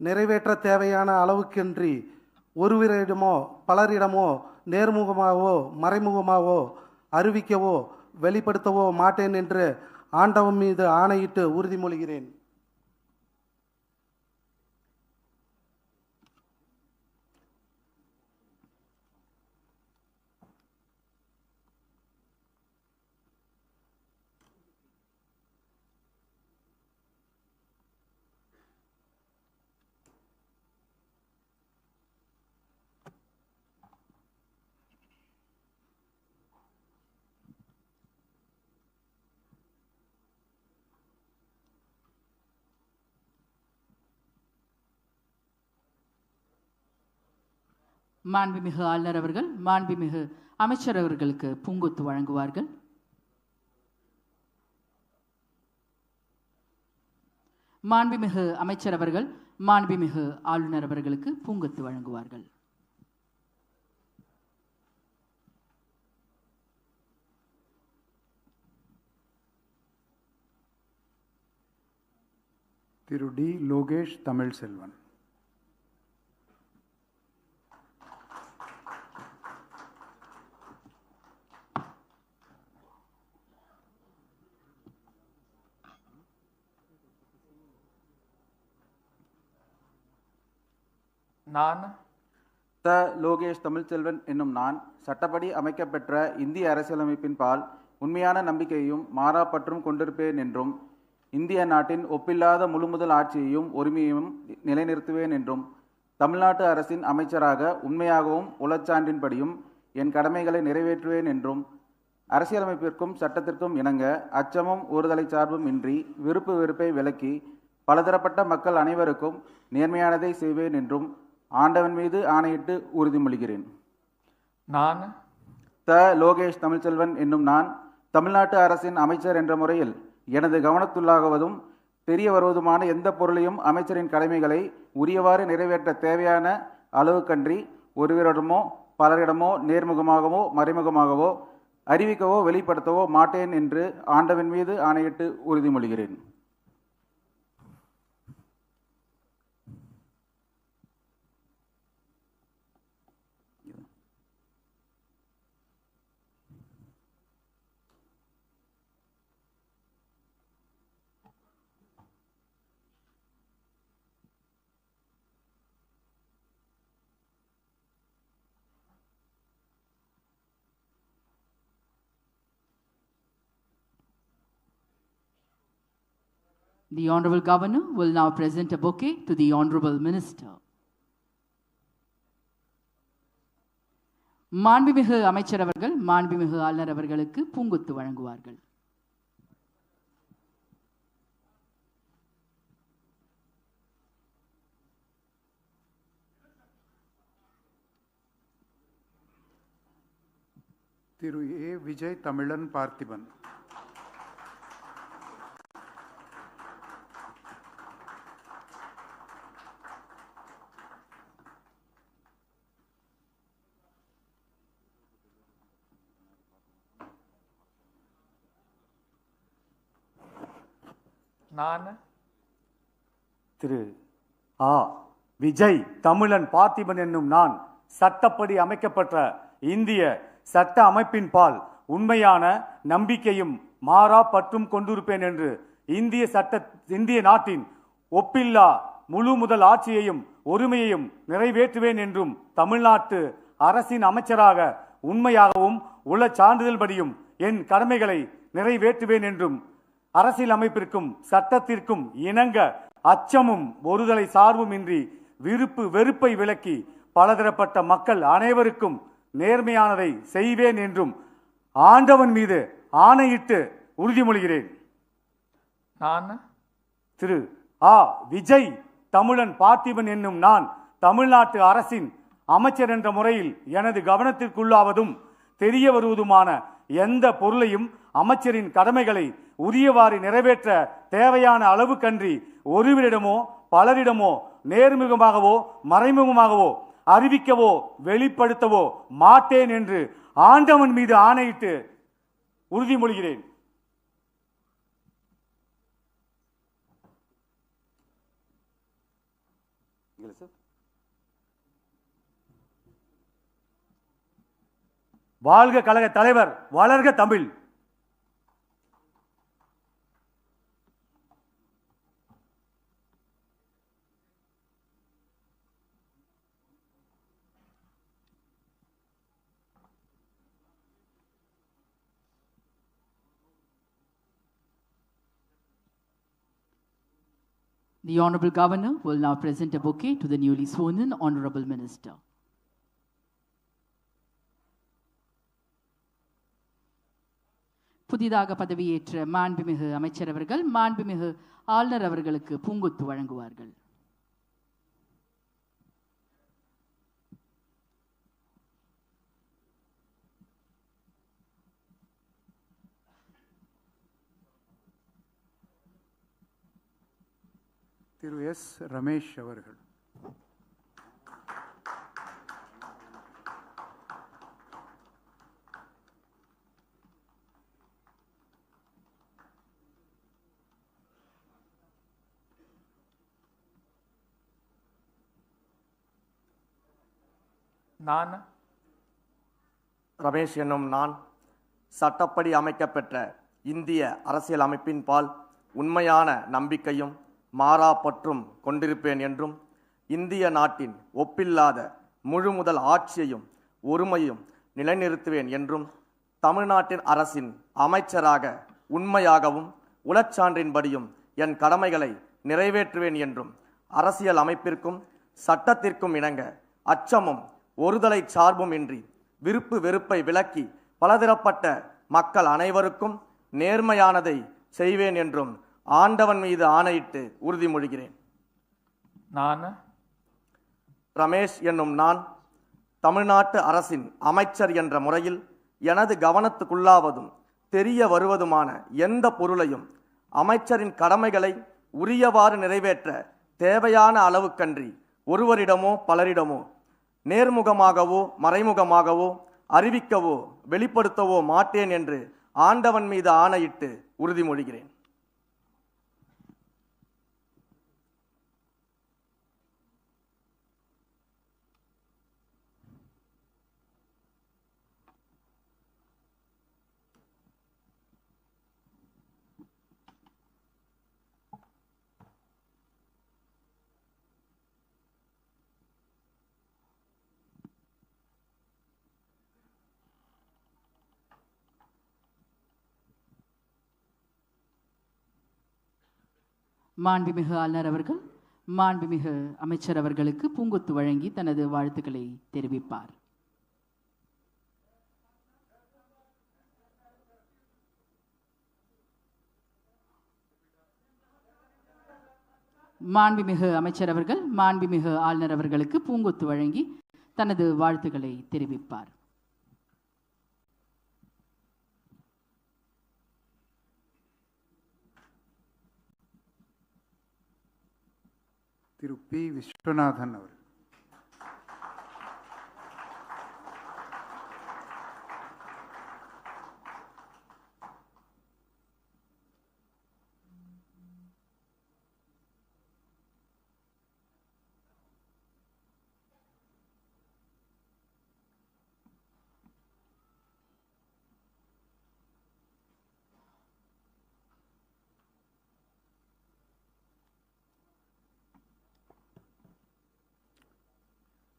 நிறைவேற்ற தேவையான அளவுக்கின்றி ஒருவரிடமோ பலரிடமோ நேர்முகமாகவோ மறைமுகமாகவோ அறிவிக்கவோ வெளிப்படுத்தவோ மாட்டேன் என்று ஆண்டவன் மீது ஆணையிட்டு உறுதிமொழிகிறேன். மாண்புமிகு ஆளுநர் அவர்கள் மாண்புமிகு அமைச்சர் அவர்களுக்கு பூங்கொத்து வழங்குவார்கள். மாண்புமிகு அமைச்சர் அவர்கள் மாண்புமிகு ஆளுநர் அவர்களுக்கு பூங்கொத்து வழங்குவார்கள். திரு டி. லோகேஷ் தமிழ் செல்வன். நான் த. லோகேஷ் தமிழ்ச்செல்வன் என்னும் நான் சட்டப்படி அமைக்கப்பெற்ற இந்திய அரசியலமைப்பின் பால் உண்மையான நம்பிக்கையும் மாறாப்பற்றும் கொண்டிருப்பேன் என்றும் இந்திய நாட்டின் ஒப்பில்லாத முழுமுதல் ஆட்சியையும் உரிமையையும் நிலைநிறுத்துவேன் என்றும் தமிழ்நாட்டு அரசின் அமைச்சராக உண்மையாகவும் உளச்சான்றின்படியும் என் கடமைகளை நிறைவேற்றுவேன் என்றும் அரசியலமைப்பிற்கும் சட்டத்திற்கும் இணங்க அச்சமும் ஒருதலை சார்பும் இன்றி விருப்பு வெறுப்பை விலக்கி பலதரப்பட்ட மக்கள் அனைவருக்கும் நேர்மையானதை செய்வேன் என்றும் ஆண்டவன் மீது ஆணையிட்டு உறுதிமொழிகிறேன். நான் த. லோகேஷ் தமிழ்ச்செல்வன் என்னும் நான் தமிழ்நாட்டு அரசின் அமைச்சர் என்ற முறையில் எனது கவனத்துள்ளாகுவதும் தெரிய வருவதுமான எந்த பொருளையும் அமைச்சரின் கடமைகளை உரியவாறு நிறைவேற்ற தேவையான அளவுக்கன்றி ஒருவரிடமோ பலரிடமோ நேர்முகமாகவோ மறைமுகமாகவோ அறிவிக்கவோ வெளிப்படுத்தவோ மாட்டேன் என்று ஆண்டவன் மீது ஆணையிட்டு உறுதிமொழிகிறேன். The Honorable Governor will now present a bouquet to the Honorable Minister. மாண்புமிகு அமைச்சர் அவர்கள் மாண்புமிகு ஆளுநர் அவர்களுக்கு பூங்கொத்து வழங்குவார்கள். திரு ஏ. விஜய் தமிழன் பார்த்திபன். நான் திரு ஆ. விஜய் தமிழன் பார்த்திபன் என்னும் நான் சட்டப்படி அமைக்கப்பட்ட இந்திய சட்ட அமைப்பின் பால் உண்மையான நம்பிக்கையும் மாறா பற்றும் கொண்டிருப்பேன் என்று இந்திய நாட்டின் ஒப்பில்லா முழு முதல் ஆட்சியையும் ஒருமையையும் நிறைவேற்றுவேன் என்றும் தமிழ்நாட்டு அரசின் அமைச்சராக உண்மையாகவும் உள்ள சான்றிதழ்படியும் என் கடமைகளை நிறைவேற்றுவேன் என்றும் அரசியல் அமைப்பிற்கும் சட்டத்திற்கும் இணங்க அச்சமும் ஒருதலை சார்பும் இன்றி விருப்பு வெறுப்பை விலக்கி பலதரப்பட்ட மக்கள் அனைவருக்கும் நேர்மையானதை செய்வேன் என்றும் ஆண்டவன் மீது ஆணையிட்டு உறுதிமொழிகிறேன். நான் திரு ஆ. விஜய் தமிழன் பார்த்திபன் என்னும் நான் தமிழ்நாட்டு அரசின் அமைச்சர் என்ற முறையில் எனது கவனத்திற்குள்ளாவதும் தெரிய வருவதுமான எந்த பொருளையும் அமைச்சரின் கடமைகளை உரியவாறு நிறைவேற்ற தேவையான அளவுக்கன்றி ஒருவரிடமோ பலரிடமோ நேர்முகமாகவோ மறைமுகமாகவோ அறிவிக்கவோ வெளிப்படுத்தவோ மாட்டேன் என்று ஆண்டவன் மீது ஆணையிட்டு உறுதிமொழிகிறேன். வாழ்க கழக தலைவர், வளர்க Tamil. The Honorable Governor will now present a bouquet to the newly sworn-in Honorable Minister. புதிதாக பதவியேற்ற மாண்புமிகு அமைச்சர் அவர்கள் மாண்புமிகு ஆளுநர் அவர்களுக்கு பூங்கொத்து வழங்குவார்கள். திரு எஸ். ரமேஷ் அவர்கள். நான் ரமேஷ் என்னும் நான் சட்டப்படி அமைக்கப்பெற்ற இந்திய அரசியல் அமைப்பின் பால் உண்மையான நம்பிக்கையும் மாறாப்பற்றும் கொண்டிருப்பேன் என்றும் இந்திய நாட்டின் ஒப்பில்லாத முழுமுதல் ஆட்சியையும் ஒருமையும் நிலைநிறுத்துவேன் என்றும் தமிழ்நாட்டின் அரசின் அமைச்சராக உண்மையாகவும் உளச்சான்றின்படியும் என் கடமைகளை நிறைவேற்றுவேன் என்றும் அரசியல் அமைப்பிற்கும் சட்டத்திற்கும் இணங்க அச்சமும் ஒருதலை சார்பும் இன்றி விருப்பு வெறுப்பை விலக்கி பலதரப்பட்ட மக்கள் அனைவருக்கும் நேர்மையானதை செய்வேன் என்றும் ஆண்டவன் மீது ஆணையிட்டு உறுதிமொழிகிறேன். நான் ரமேஷ் என்னும் நான் தமிழ்நாட்டு அரசின் அமைச்சர் என்ற முறையில் எனது கவனத்துக்குள்ளாவதும் தெரிய வருவதுமான எந்த பொருளையும் அமைச்சரின் கடமைகளை உரியவாறு நிறைவேற்ற தேவையான அளவுக்கன்றி ஒருவரிடமோ பலரிடமோ நேர்முகமாகவோ மறைமுகமாகவோ அறிவிக்கவோ வெளிப்படுத்தவோ மாட்டேன் என்று ஆண்டவன் மீது ஆணையிட்டு உறுதிமொழிகிறேன். மாண்புமிகு ஆளுநர் அவர்கள் மாண்புமிகு அமைச்சர் அவர்களுக்கு பூங்கொத்து வழங்கி தனது வாழ்த்துக்களை தெரிவிப்பார். மாண்புமிகு அமைச்சர் அவர்கள் மாண்புமிகு ஆளுநர் அவர்களுக்கு பூங்கொத்து வழங்கி தனது வாழ்த்துக்களை தெரிவிப்பார். திரு பி. விஸ்வநாதன் அவர்கள்.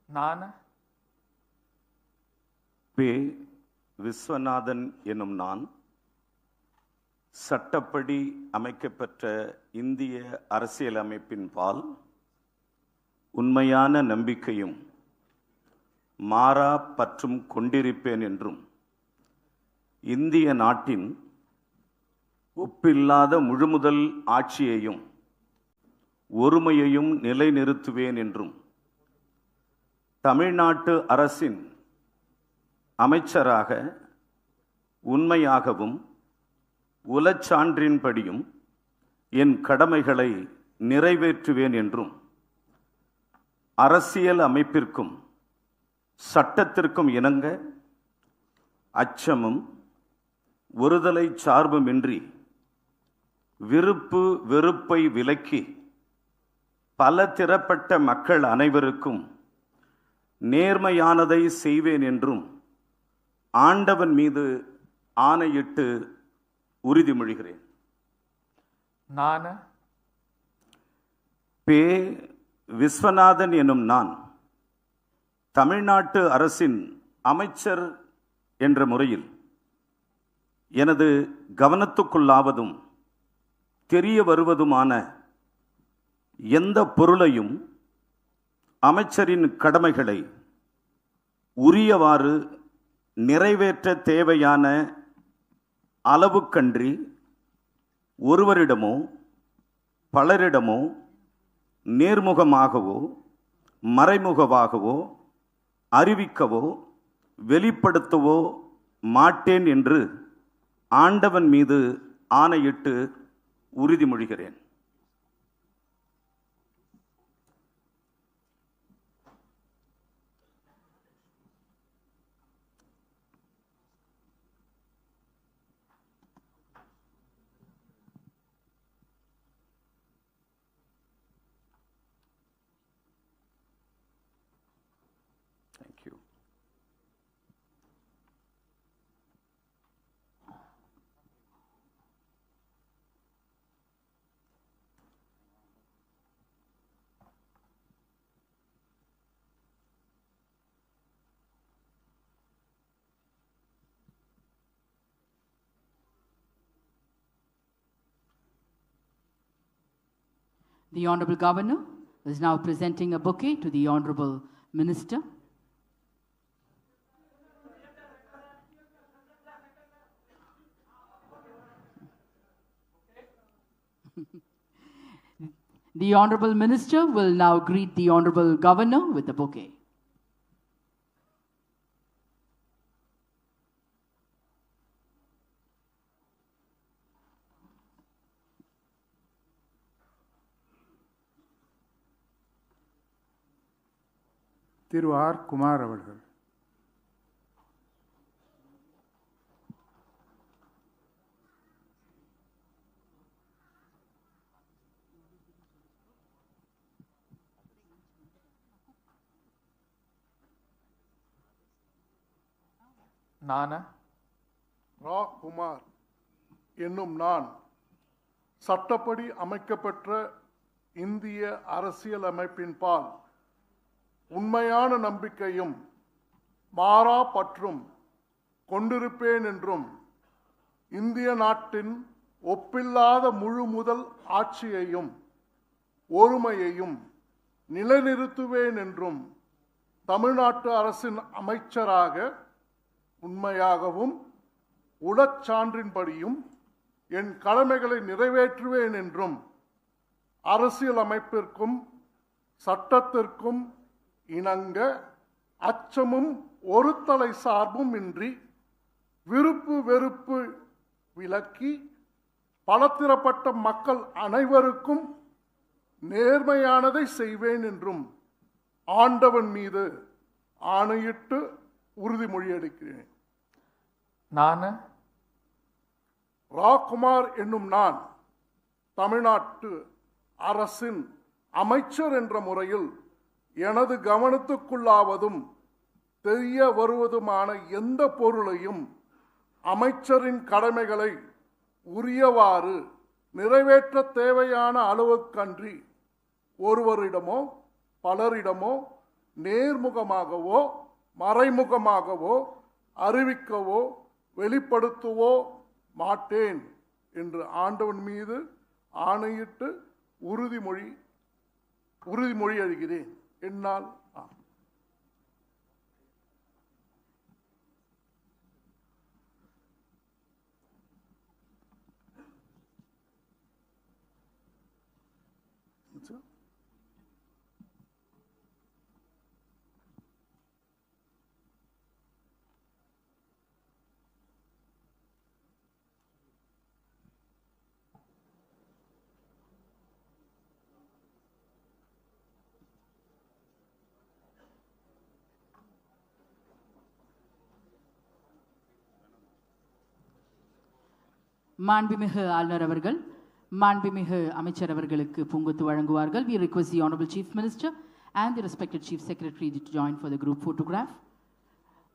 நான் பே. விஸ்வநாதன் எனும் நான் சட்டப்படி அமைக்கப்பெற்ற இந்திய அரசியலமைப்பின் பால் உண்மையான நம்பிக்கையும் மாறா பற்றும் கொண்டிருப்பேன் என்றும் இந்திய நாட்டின் ஒப்பில்லாத முழுமுதல் ஆட்சியையும் ஒருமையையும் நிலைநிறுத்துவேன் என்றும் தமிழ்நாட்டு அரசின் அமைச்சராக உண்மையாகவும் உலச்சான்றின்படியும் என் கடமைகளை நிறைவேற்றுவேன் என்றும் அரசியல் அமைப்பிற்கும் சட்டத்திற்கும் இணங்க அச்சமும் ஒருதலை சார்புமின்றி விருப்பு வெறுப்பை விலக்கி பல திறப்பட்ட மக்கள் அனைவருக்கும் நேர்மையானதை செய்வேன் என்றும் ஆண்டவன் மீது ஆணையிட்டு உறுதிமொழிகிறேன். நான் பே. விஸ்வநாதன் எனும் நான் தமிழ்நாட்டு அரசின் அமைச்சர் என்ற முறையில் எனது கவனத்துக்குள்ளாவதும் தெரிய வருவதுமான எந்த பொருளையும் அமைச்சரின் கடமைகளை உரியவாறு நிறைவேற்ற தேவையான அளவுக்கன்றி ஒருவரிடமோ பலரிடமோ நேர்முகமாகவோ மறைமுகமாகவோ அறிவிக்கவோ வெளிப்படுத்தவோ மாட்டேன் என்று ஆண்டவன் மீது ஆணையிட்டு உறுதிமொழிகிறேன். Thank you. The Honorable Governor is now presenting a bouquet to the Honorable Minister. The Honorable Minister will now greet the Honorable Governor with a bouquet. Thiru R. Kumar அவர்கள். நான் ரா. குமார் என்னும் நான் சட்டப்படி அமைக்கப்பெற்ற இந்திய அரசியலமைப்பின் பால் உண்மையான நம்பிக்கையும் மாறா பற்றும் கொண்டிருப்பேன் என்றும் இந்திய நாட்டின் ஒப்பில்லாத முழு முதல் ஆட்சியையும் ஒருமையையும் நிலைநிறுத்துவேன் என்றும் தமிழ்நாட்டு அரசின் அமைச்சராக உண்மையாகவும் உளச்சான்றின்படியும் என் கடமைகளை நிறைவேற்றுவேன் என்றும் அரசியல் அமைப்பிற்கும் சட்டத்திற்கும் இணங்க அச்சமும் ஒருதலை சார்பும் இன்றி விருப்பு வெறுப்பு விலக்கி பலதரப்பட்ட மக்கள் அனைவருக்கும் நேர்மையானதை செய்வேன் என்றும் ஆண்டவன் மீது ஆணையிட்டு உறுதிமொழி எடுக்கிறேன். நான் ரா. குமார் என்னும் நான் தமிழ்நாட்டு அரசின் அமைச்சர் என்ற முறையில் எனது கவனத்துக்குள்ளாவதும் தெரிய வருவதுமான எந்த பொருளையும் அமைச்சரின் கடமைகளை உரியவாறு நிறைவேற்ற தேவையான அளவுக்கன்றி ஒருவரிடமோ பலரிடமோ நேர்முகமாகவோ மறைமுகமாகவோ அறிவிக்கவோ வெளிப்படுத்தவோ மாட்டேன் என்று ஆண்டவன் மீது ஆணையிட்டு உறுதிமொழி அளிக்கிறேன். என்னால் மாண்புமிகு ஆளுநர் அவர்கள் மாண்புமிகு அமைச்சர் அவர்களுக்கு பூங்கொத்து வழங்குவார்கள். We request the Honorable Chief Minister and the respected Chief Secretary to join for the group photograph.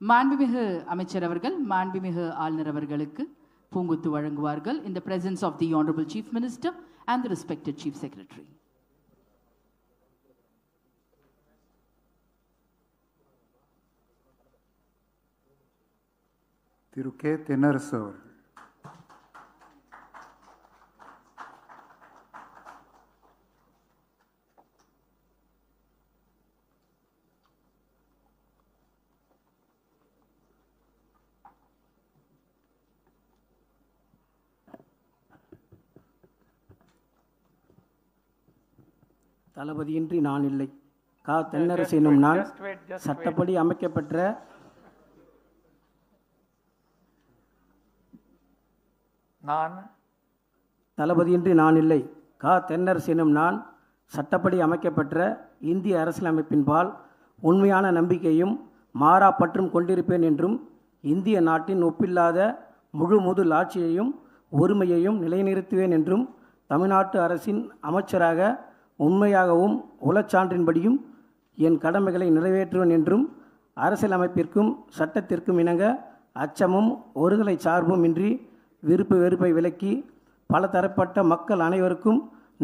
மாண்புமிகு அமைச்சர் அவர்கள் மாண்புமிகு ஆளுநர் அவர்களுக்கு பூங்கொத்து வழங்குவார்கள் in the presence of the Honorable Chief Minister and the respected Chief Secretary. Thiru K Thennarasu அவர்கள். தளபதியின்றி நான் இல்லை. கா தென்னரசு எனும் நான் சட்டப்படி அமைக்கப்பெற்ற தளபதியின்றி நான் இல்லை. கா தென்னரசு எனும் நான் சட்டப்படி அமைக்கப்பெற்ற இந்திய அரசியலமைப்பின்பால் உண்மையான நம்பிக்கையும் மாறா பற்றும் கொண்டிருப்பேன் என்றும் இந்திய நாட்டின் ஒப்பில்லாத முழு முதல் ஆட்சியையும் ஒருமையையும் நிலைநிறுத்துவேன் என்றும் தமிழ்நாட்டு அரசின் அமைச்சராக உண்மையாகவும் உளச்சான்றின்படியும் என் கடமைகளை நிறைவேற்றுவேன் என்றும் அரசியலமைப்பிற்கும் சட்டத்திற்கும் இணங்க அச்சமும் ஒருதலை சார்பும் இன்றி விருப்பு வெறுப்பை விலக்கி பல தரப்பட்ட மக்கள் அனைவருக்கும்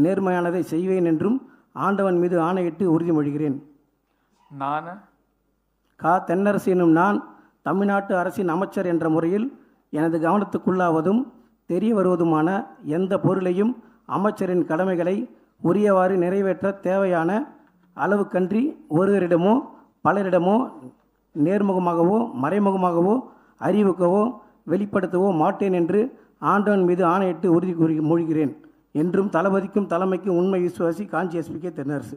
நேர்மையானதை செய்வேன் என்றும் ஆண்டவன் மீது ஆணையிட்டு உறுதிமொழிகிறேன். நான் கா தென்னரசு எனும் நான் தமிழ்நாட்டு அரசின் அமைச்சர் என்ற முறையில் எனது கவனத்துக்குள்ளாவதும் தெரிய வருவதுமான எந்த பொருளையும் அமைச்சரின் கடமைகளை உரியவாறு நிறைவேற்ற தேவையான அளவுக்கன்றி ஒருவரிடமோ பலரிடமோ நேர்முகமாகவோ மறைமுகமாகவோ அறிவிக்கவோ வெளிப்படுத்தவோ மாட்டேன் என்று ஆண்டவன் மீது ஆணையிட்டு உறுதி மொழிகிறேன் என்றும் தளபதிக்கும் தலைமைக்கும் உண்மை விசுவாசி Kanchi SP K Thennarasu.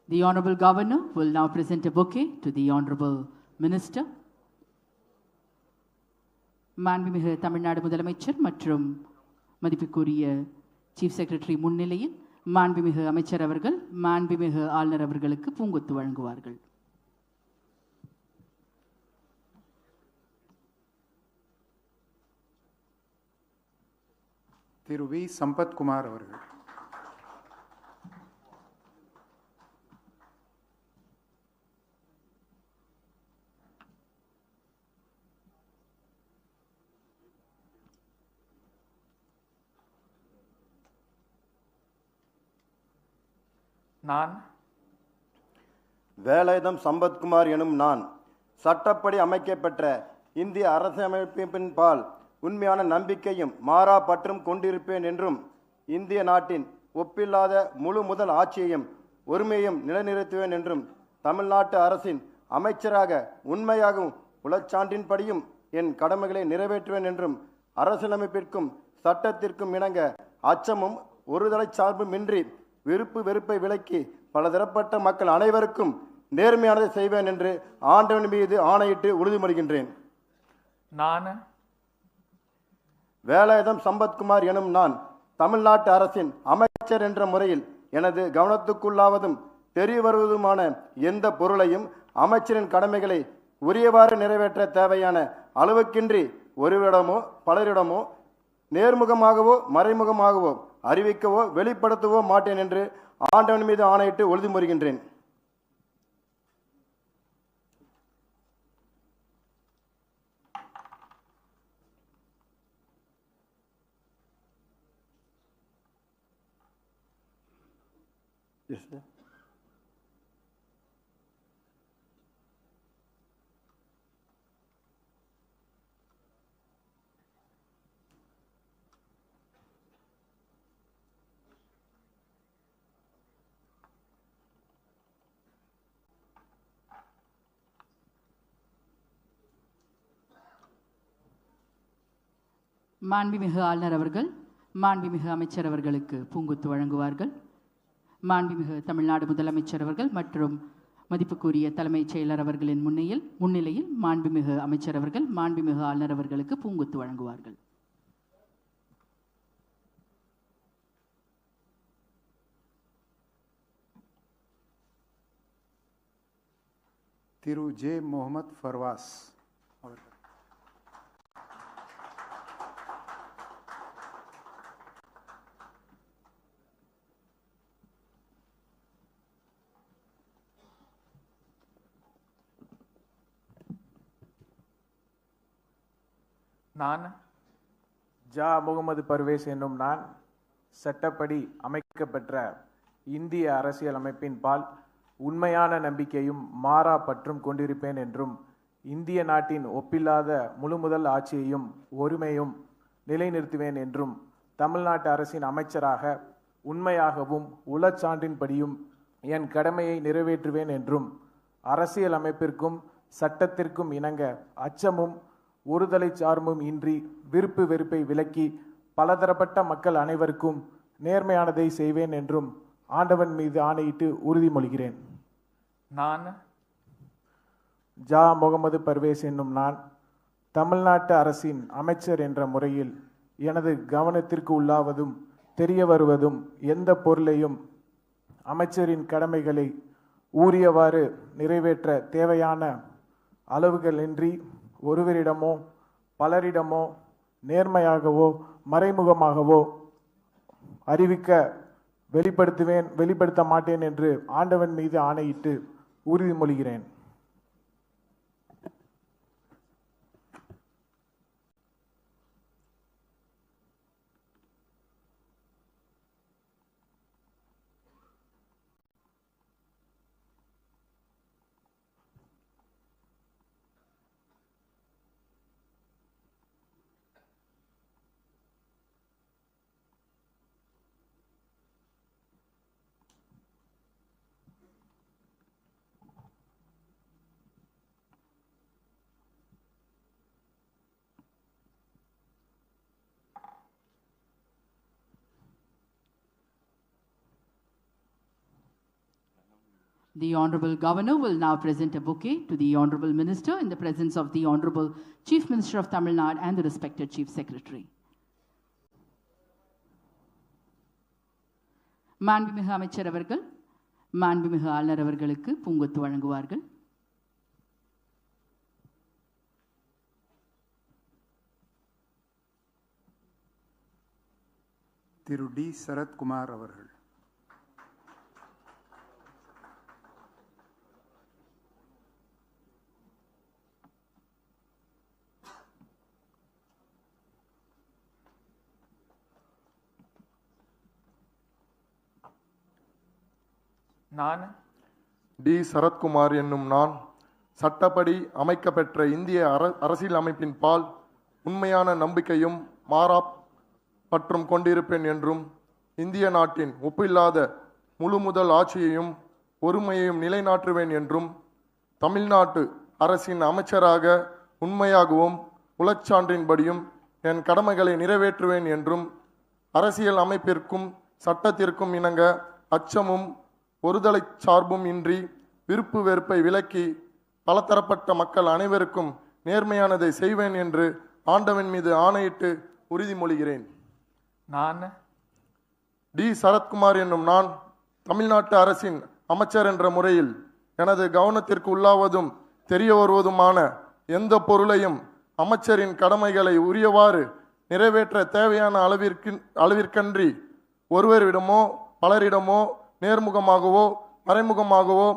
The Honorable Governor will now present a bouquet to the Honorable Minister. மாண்புமிகு தமிழ்நாடு முதலமைச்சர் மற்றும் மதிப்புக்குரிய சீஃப் செக்ரட்டரி முன்னிலையில் மாண்புமிகு அமைச்சர் அவர்கள் மாண்புமிகு ஆளுநர் அவர்களுக்கு பூங்கொத்து வழங்குவார்கள். திரு வி சம்பத்குமார் அவர்கள். நான் வேலாயுதம் சம்பத்குமார் எனும் நான் சட்டப்படி அமைக்கப்பெற்ற இந்திய அரசியலமைப்பின்பால் உண்மையான நம்பிக்கையும் மாறா பற்றும் கொண்டிருப்பேன் என்றும் இந்திய நாட்டின் ஒப்பில்லாத முழு முதல் ஆட்சியையும் ஒருமையையும் நிலைநிறுத்துவேன் என்றும் தமிழ்நாட்டு அரசின் அமைச்சராக உண்மையாகவும் உளச்சான்றின்படியும் என் கடமைகளை நிறைவேற்றுவேன் என்றும் அரசியலமைப்பிற்கும் சட்டத்திற்கும் இணங்க அச்சமும் ஒருதலை சார்புமின்றி விருப்பு வெறுப்பை விலக்கி பலதரப்பட்ட மக்கள் அனைவருக்கும் நேர்மையானதை செய்வேன் என்று ஆண்டவன் மீது ஆணையிட்டு உறுதிமொழிகின்றேன். நான் வேலாயுதம் சம்பத்குமார் எனும் நான் தமிழ்நாட்டு அரசின் அமைச்சர் என்ற முறையில் எனது கவனத்துக்குள்ளாவதும் தெரிய வருவதுமான எந்த பொருளையும் அமைச்சரின் கடமைகளை உரியவாறு நிறைவேற்ற தேவையான அளவுக்கின்றி ஒருவரிடமோ பலரிடமோ நேர்முகமாகவோ மறைமுகமாகவோ அறிவிக்கவோ வெளிப்படுத்தவோ மாட்டேன் என்று ஆண்டவன் மீது ஆணையிட்டு உறுதிமொழிகின்றேன். Yes, sir. மாண்புமிகு ஆளுநர் அவர்கள் மாண்புமிகு அமைச்சர் அவர்களுக்கு பூங்கொத்து வழங்குவார்கள். மாண்புமிகு தமிழ்நாடு முதலமைச்சர் அவர்கள் மற்றும் மதிப்புக்குரிய தலைமைச் செயலர் அவர்களின் முன்னிலையில் மாண்புமிகு அமைச்சர் அவர்கள் மாண்புமிகு ஆளுநர் அவர்களுக்கு பூங்கொத்து வழங்குவார்கள். திரு ஜே முகமது ஃபர்வாஸ் அவர்கள். நான் ஜா முகமது பர்வேஸ் என்னும் நான் சட்டப்படி அமைக்கப்பெற்ற இந்திய அரசியல் அமைப்பின் பால் உண்மையான நம்பிக்கையும் மாறா பற்றும் கொண்டிருப்பேன் என்றும் இந்திய நாட்டின் ஒப்பில்லாத முழுமுதல் ஆட்சியையும் ஒருமையும் நிலைநிறுத்துவேன் என்றும் தமிழ்நாட்டு அரசின் அமைச்சராக உண்மையாகவும் உளச்சான்றின்படியும் என் கடமையை நிறைவேற்றுவேன் என்றும் அரசியல் அமைப்பிற்கும் சட்டத்திற்கும் இணங்க அச்சமும் ஒருதலை சார்பும் இன்றி விருப்பு வெறுப்பை விலக்கி பலதரப்பட்ட மக்கள் அனைவருக்கும் நேர்மையானதை செய்வேன் என்றும் ஆண்டவன் மீது ஆணையிட்டு உறுதிமொழிகிறேன். நான் ஜா முகமது பர்வேஸ் என்னும் நான் தமிழ்நாட்டு அரசின் அமைச்சர் என்ற முறையில் எனது கவனத்திற்கு உள்ளாவதும் தெரிய வருவதும் எந்த பொருளையும் அமைச்சரின் கடமைகளை ஊறியவாறு நிறைவேற்ற தேவையான அளவுகளின்றி ஒருவரிடமோ பலரிடமோ நேர்மையாகவோ மறைமுகமாகவோ அறிவிக்க வெளிப்படுத்த மாட்டேன் என்று ஆண்டவன் மீது ஆணையிட்டு உறுதிமொழிகிறேன். The Honorable Governor will now present a bouquet to the Honorable Minister in the presence of the Honorable Chief Minister of Tamil Nadu and the respected Chief Secretary. மாண்புமிகு அமைச்சர் அவர்கள் மாண்புமிகு ஆளுநர் அவர்களுக்கு பூங்கொத்து வழங்குவார்கள். திரு டி சரத்குமார் அவர்கள். நான் டி சரத்குமார் என்னும் நான் சட்டப்படி அமைக்கப்பெற்ற இந்திய அரசியல் அமைப்பின் பால் உண்மையான நம்பிக்கையும் மாறா பற்றும் கொண்டிருப்பேன் என்றும் இந்திய நாட்டின் ஒப்பில்லாத முழுமுதல் ஆட்சியையும் ஒருமையையும் நிலைநாட்டுவேன் என்றும் தமிழ்நாட்டு அரசின் அமைச்சராக உண்மையாகவும் உளச்சான்றின்படியும் என் கடமைகளை நிறைவேற்றுவேன் என்றும் அரசியல் அமைப்பிற்கும் சட்டத்திற்கும் இணங்க அச்சமும் ஒருதலை சார்பும் இன்றி விருப்பு வெறுப்பை விலக்கி பலதரப்பட்ட மக்கள் அனைவருக்கும் நேர்மையானதை செய்வேன் என்று ஆண்டவன் மீது ஆணையிட்டு உறுதிமொழிகிறேன். நான் டி சரத்குமார் என்னும் நான் தமிழ்நாட்டு அரசின் அமைச்சர் என்ற முறையில் எனது கவனத்திற்கு உள்ளாவதும் தெரிய வருவதுமான எந்த பொருளையும் அமைச்சரின் கடமைகளை உரியவாறு நிறைவேற்ற தேவையான அளவிற்கன்றி ஒருவரிடமோ பலரிடமோ நேர்முகமாகவோ மறைமுகமாகவோ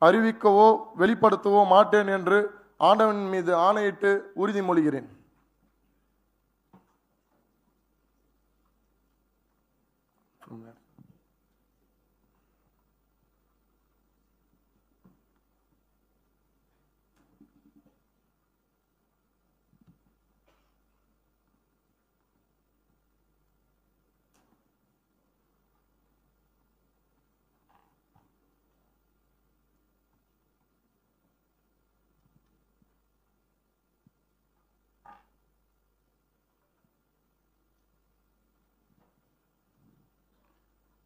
அறிவிக்கவோ வெளிப்படுத்தவோ மாட்டேன் என்று ஆண்டவன் மீது ஆணையிட்டு உறுதிமொழிகிறேன்.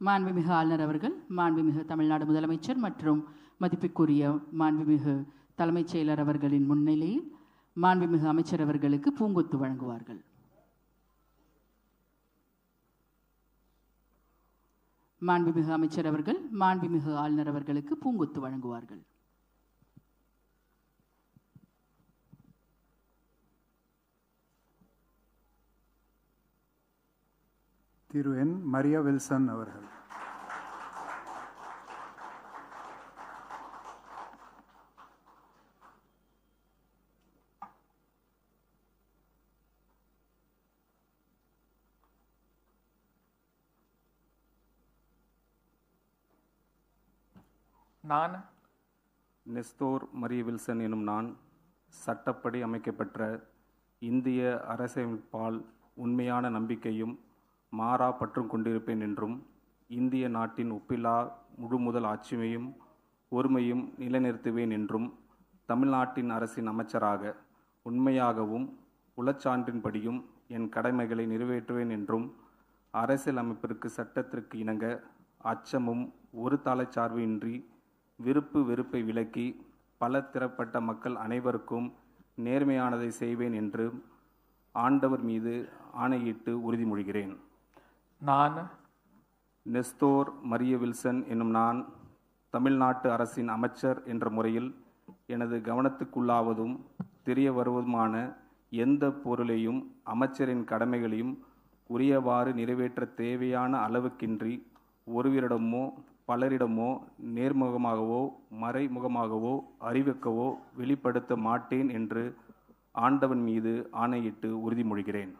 மாண்புமிகு ஆளுநர் அவர்கள், மாண்புமிகு தமிழ்நாடு முதலமைச்சர் மற்றும் மதிப்புக்குரிய மாண்புமிகு தலைமைச் செயலர் அவர்களின் முன்னிலையில் மாண்புமிகு அமைச்சர் அவர்களுக்கு பூங்கொத்து வழங்குவார்கள். மாண்புமிகு அமைச்சர் அவர்கள் மாண்புமிகு ஆளுநர் அவர்களுக்கு பூங்கொத்து வழங்குவார்கள். திரு என் மரியா வில்சன் அவர்கள். நான் நெஸ்தோர் மரிய வில்சன் எனும் நான் சட்டப்படி அமைக்கப்பெற்ற இந்திய அரசியலமைப்பால் உண்மையான நம்பிக்கையும் மாறா பற்றும் கொண்டிருப்பேன் என்றும் இந்திய நாட்டின் ஒப்பில்லா முழுமுதல் ஆட்சியையும் ஒருமையும் நிலைநிறுத்துவேன் என்றும் தமிழ்நாட்டின் அரசின் அமைச்சராக உண்மையாகவும் உளச்சான்றின்படியும் என் கடமைகளை நிறைவேற்றுவேன் என்றும் அரசியல் அமைப்பிற்கு சட்டத்திற்கு இணங்க அச்சமும் ஒரு தலைச்சார்பு இன்றி விருப்பு வெறுப்பை விலக்கி பல திறப்பட்ட மக்கள் அனைவருக்கும் நேர்மையானதை செய்வேன் என்று ஆண்டவர் மீது ஆணையிட்டு உறுதிமொழிகிறேன். நான் நெஸ்தோர் மரிய வில்சன் என்னும் நான் தமிழ்நாட்டு அரசின் அமைச்சர் என்ற முறையில் எனது கவனத்துக்குள்ளாவதும் தெரிய வருவதுமான எந்த பொருளையும் அமைச்சரின் கடமைகளையும் உரியவாறு நிறைவேற்ற தேவையான அளவுக்கின்றி ஒருவரிடமோ பலரிடமோ நேர்முகமாகவோ மறைமுகமாகவோ அறிவிக்கவோ வெளிப்படுத்த மாட்டேன் என்று ஆண்டவன் மீது ஆணையிட்டு உறுதிமொழிகிறேன்.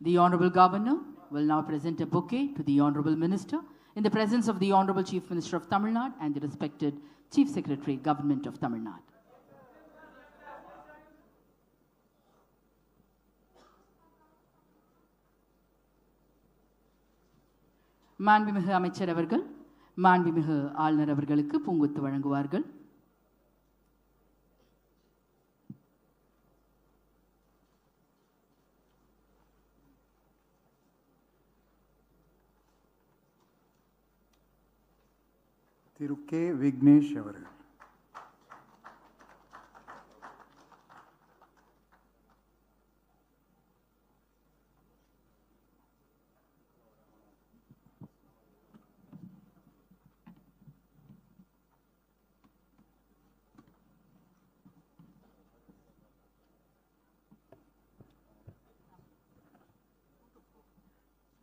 The Honorable Governor will now present a bouquet to the Honorable Minister in the presence of the Honorable Chief Minister of Tamil Nadu and the respected Chief Secretary, Government of Tamil Nadu. மாண்புமிகு அமைச்சர் அவர்கள் மாண்புமிகு ஆளுநர் அவர்களுக்கு பூங்கொத்து வழங்குவார்கள். திரு K Vignesh அவர்கள்.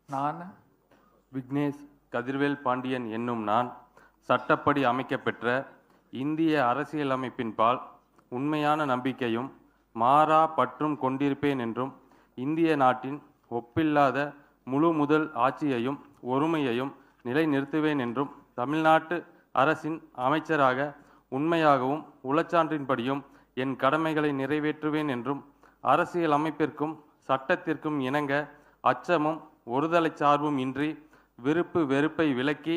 நான் விக்னேஷ் கதிர்வேல் பாண்டியன் என்னும் நான் சட்டப்படி அமைக்கப்பெற்ற இந்திய அரசியலமைப்பின்பால் உண்மையான நம்பிக்கையும் மாறா பற்றும் கொண்டிருப்பேன் என்றும் இந்திய நாட்டின் ஒப்பில்லாத முழு முதல் ஆட்சியையும் ஒருமையையும் நிலைநிறுத்துவேன் என்றும் தமிழ்நாட்டு அரசின் அமைச்சராக உண்மையாகவும் உளச்சான்றின்படியும் என் கடமைகளை நிறைவேற்றுவேன் என்றும் அரசியல் அமைப்பிற்கும் சட்டத்திற்கும் இணங்க அச்சமும் ஒருதலை சார்பும் இன்றி விருப்பு வெறுப்பை விலக்கி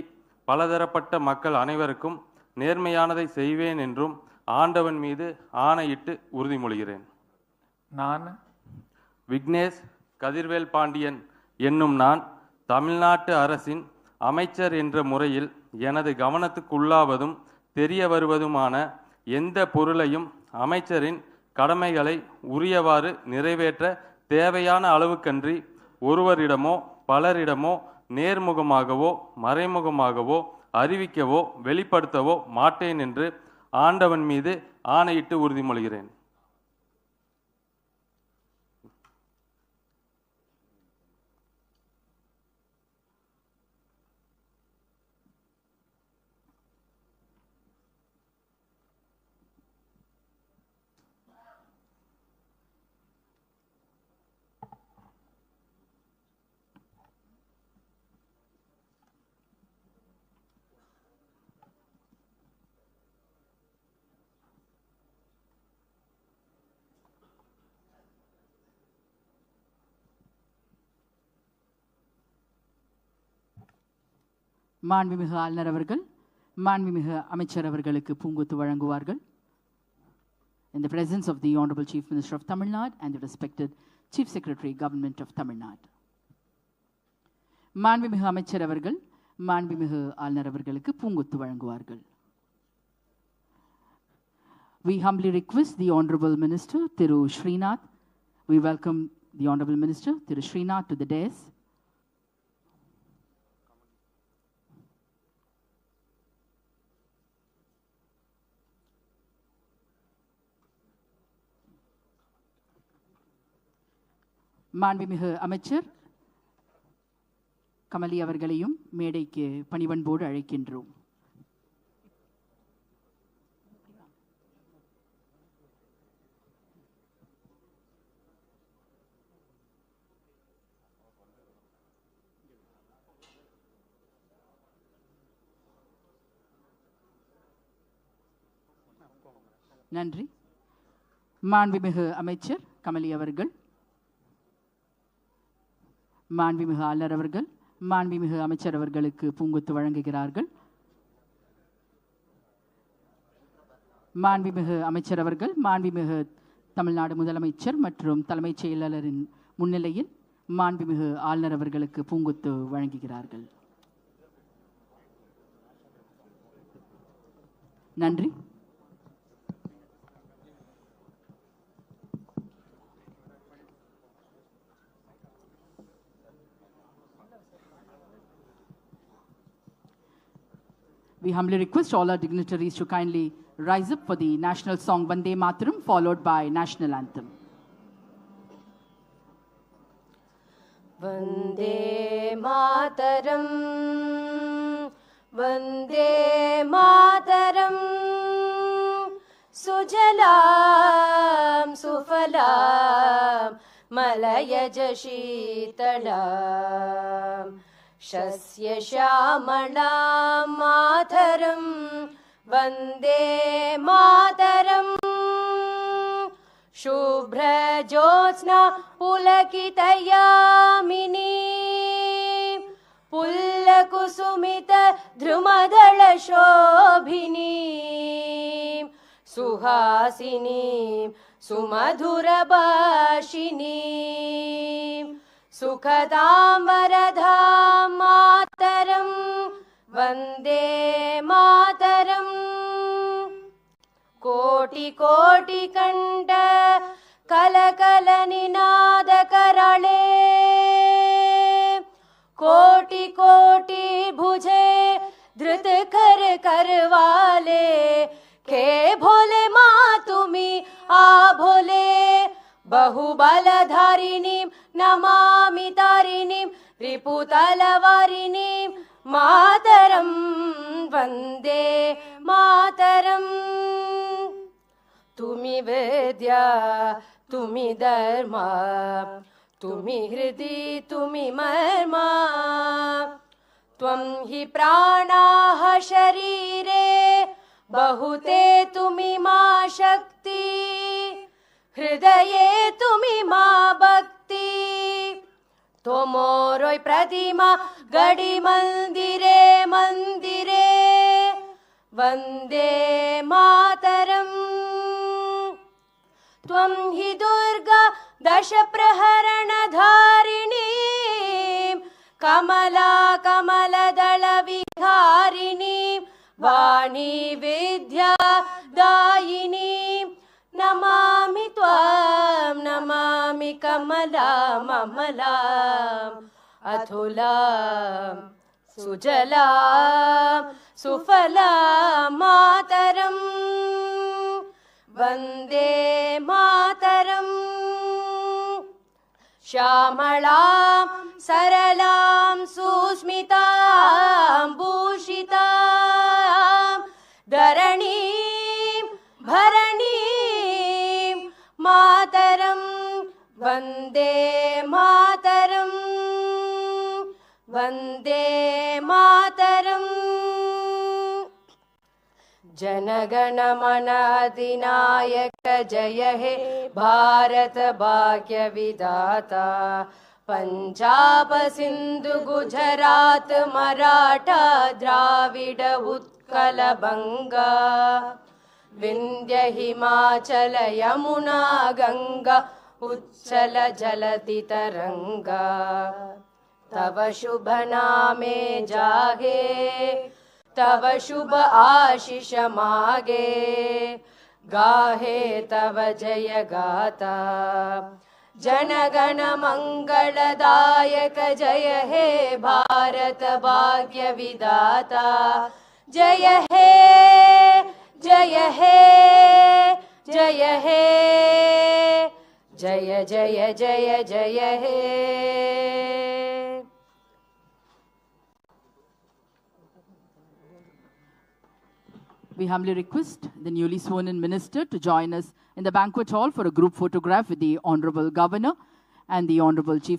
பலதரப்பட்ட மக்கள் அனைவருக்கும் நேர்மையானதை செய்வேன் என்றும் ஆண்டவன் மீது ஆணையிட்டு உறுதிமொழிகிறேன். நான் விக்னேஷ் கதிர்வேல் பாண்டியன் என்னும் நான் தமிழ்நாட்டு அரசின் அமைச்சர் என்ற முறையில் எனது கவனத்துக்குள்ளாவதும் தெரிய வருவதுமான எந்த பொருளையும் அமைச்சரின் கடமைகளை உரியவாறு நிறைவேற்ற தேவையான அளவுக்கன்றி ஒருவரிடமோ பலரிடமோ நேர்முகமாகவோ மறைமுகமாகவோ அறிவிக்கவோ வெளிப்படுத்தவோ மாட்டேன் என்று ஆண்டவன் மீது ஆணையிட்டு உறுதிமொழிகிறேன். மாண்புமிகு ஆளுநர் அவர்கள் மாண்புமிகு அமைச்சர் அவர்களுக்கு பூங்கொத்து வழங்குவார்கள். In the presence of the Honorable Chief Minister of Tamil Nadu and the respected Chief Secretary, Government of Tamil Nadu. மாண்புமிகு அமைச்சர் அவர்கள் மாண்புமிகு ஆளுநர் அவர்களுக்கு பூங்கொத்து வழங்குவார்கள். We humbly request the Honorable Minister, Thiru Srinath. We welcome the Honorable Minister, Thiru Srinath, to the dais. மாண்புமிகு அமைச்சர் கமலி அவர்களையும் மேடைக்கு பணிவன்போடு அழைக்கின்றோம். நன்றி. மாண்புமிகு அமைச்சர் கமலி அவர்கள், மாண்புமிகு ஆளுநர் அவர்கள் மாண்புமிகு அமைச்சர் அவர்களுக்கு பூங்கொத்து வழங்குகிறார்கள். மாண்புமிகு அமைச்சர் அவர்கள் மாண்புமிகு தமிழ்நாடு முதலமைச்சர் மற்றும் தலைமைச் செயலாளரின் முன்னிலையில் மாண்புமிகு ஆளுநர் அவர்களுக்கு பூங்கொத்து வழங்குகிறார்கள். நன்றி. We humbly request all our dignitaries to kindly rise up for the national song Vande Mataram, followed by national anthem. Vande Mataram, Vande Mataram, Sujalam Sufalam, Malayaj Sheetalam, Shasya Shyaamalam Mataram, Vande Mataram, Shubhra Jyotsna Pulakitayamini, Pullakusumita Dhrumadala Shobhini, Suhasini Sumadhura Bhashini, Sukhadam Varadham Mataram, Vande Mataram, Koti Koti Kanda Kalakala Ninada Karale, Koti Koti Bhuje Dhrit Kar Karwale, Ke Bhole Ma Tumi A Bhole, Bahubaladharinim Namami Tarinim Riputalavarinim Mataram, Vande Mataram. Tumi Vedya, Tumi Dharma, Tumi Hridi, Tumi Marma, Tvam hi pranaha sharire, Bahute Tumi ma Shakti, Hridaye Tumi ma Bhakti, Tomoroi Pratima Gadi Mandire Mandire, Vande Mataram. Tvam hi Durga दशप्रहरणधारिणीं कमला कमलदलविहारिणीं वाणी विद्यादायिनीं नमामि त्वां नमामि कमलाम् अमलाम् अथुलां सुजलां सुफलां मातरम् वन्दे मातरम् श्यामलां सरलां सुस्मितां भूषितां धरणीं भरणीं मातरं वन्दे मातरम् वन्दे मातरम् जनगणमन अधिनायक जय हे भारत भाग्य विधाता पंजाब सिंधु गुजरात मराठा द्राविड उत्कल बंगा विंध्य हिमाचल यमुना गंगा उच्चल जलधि तरंगा तव शुभ नामे जागे तव शुभ आशीष मागे गाहे तव जय गाता जनगण मंगलदायक जय हे भारत भाग्य विधाता जय हे जय हे जय हे जय जय जय जय हे। We humbly request the newly sworn-in minister to join us in the banquet hall for a group photograph with the Honorable Governor and the Honorable Chief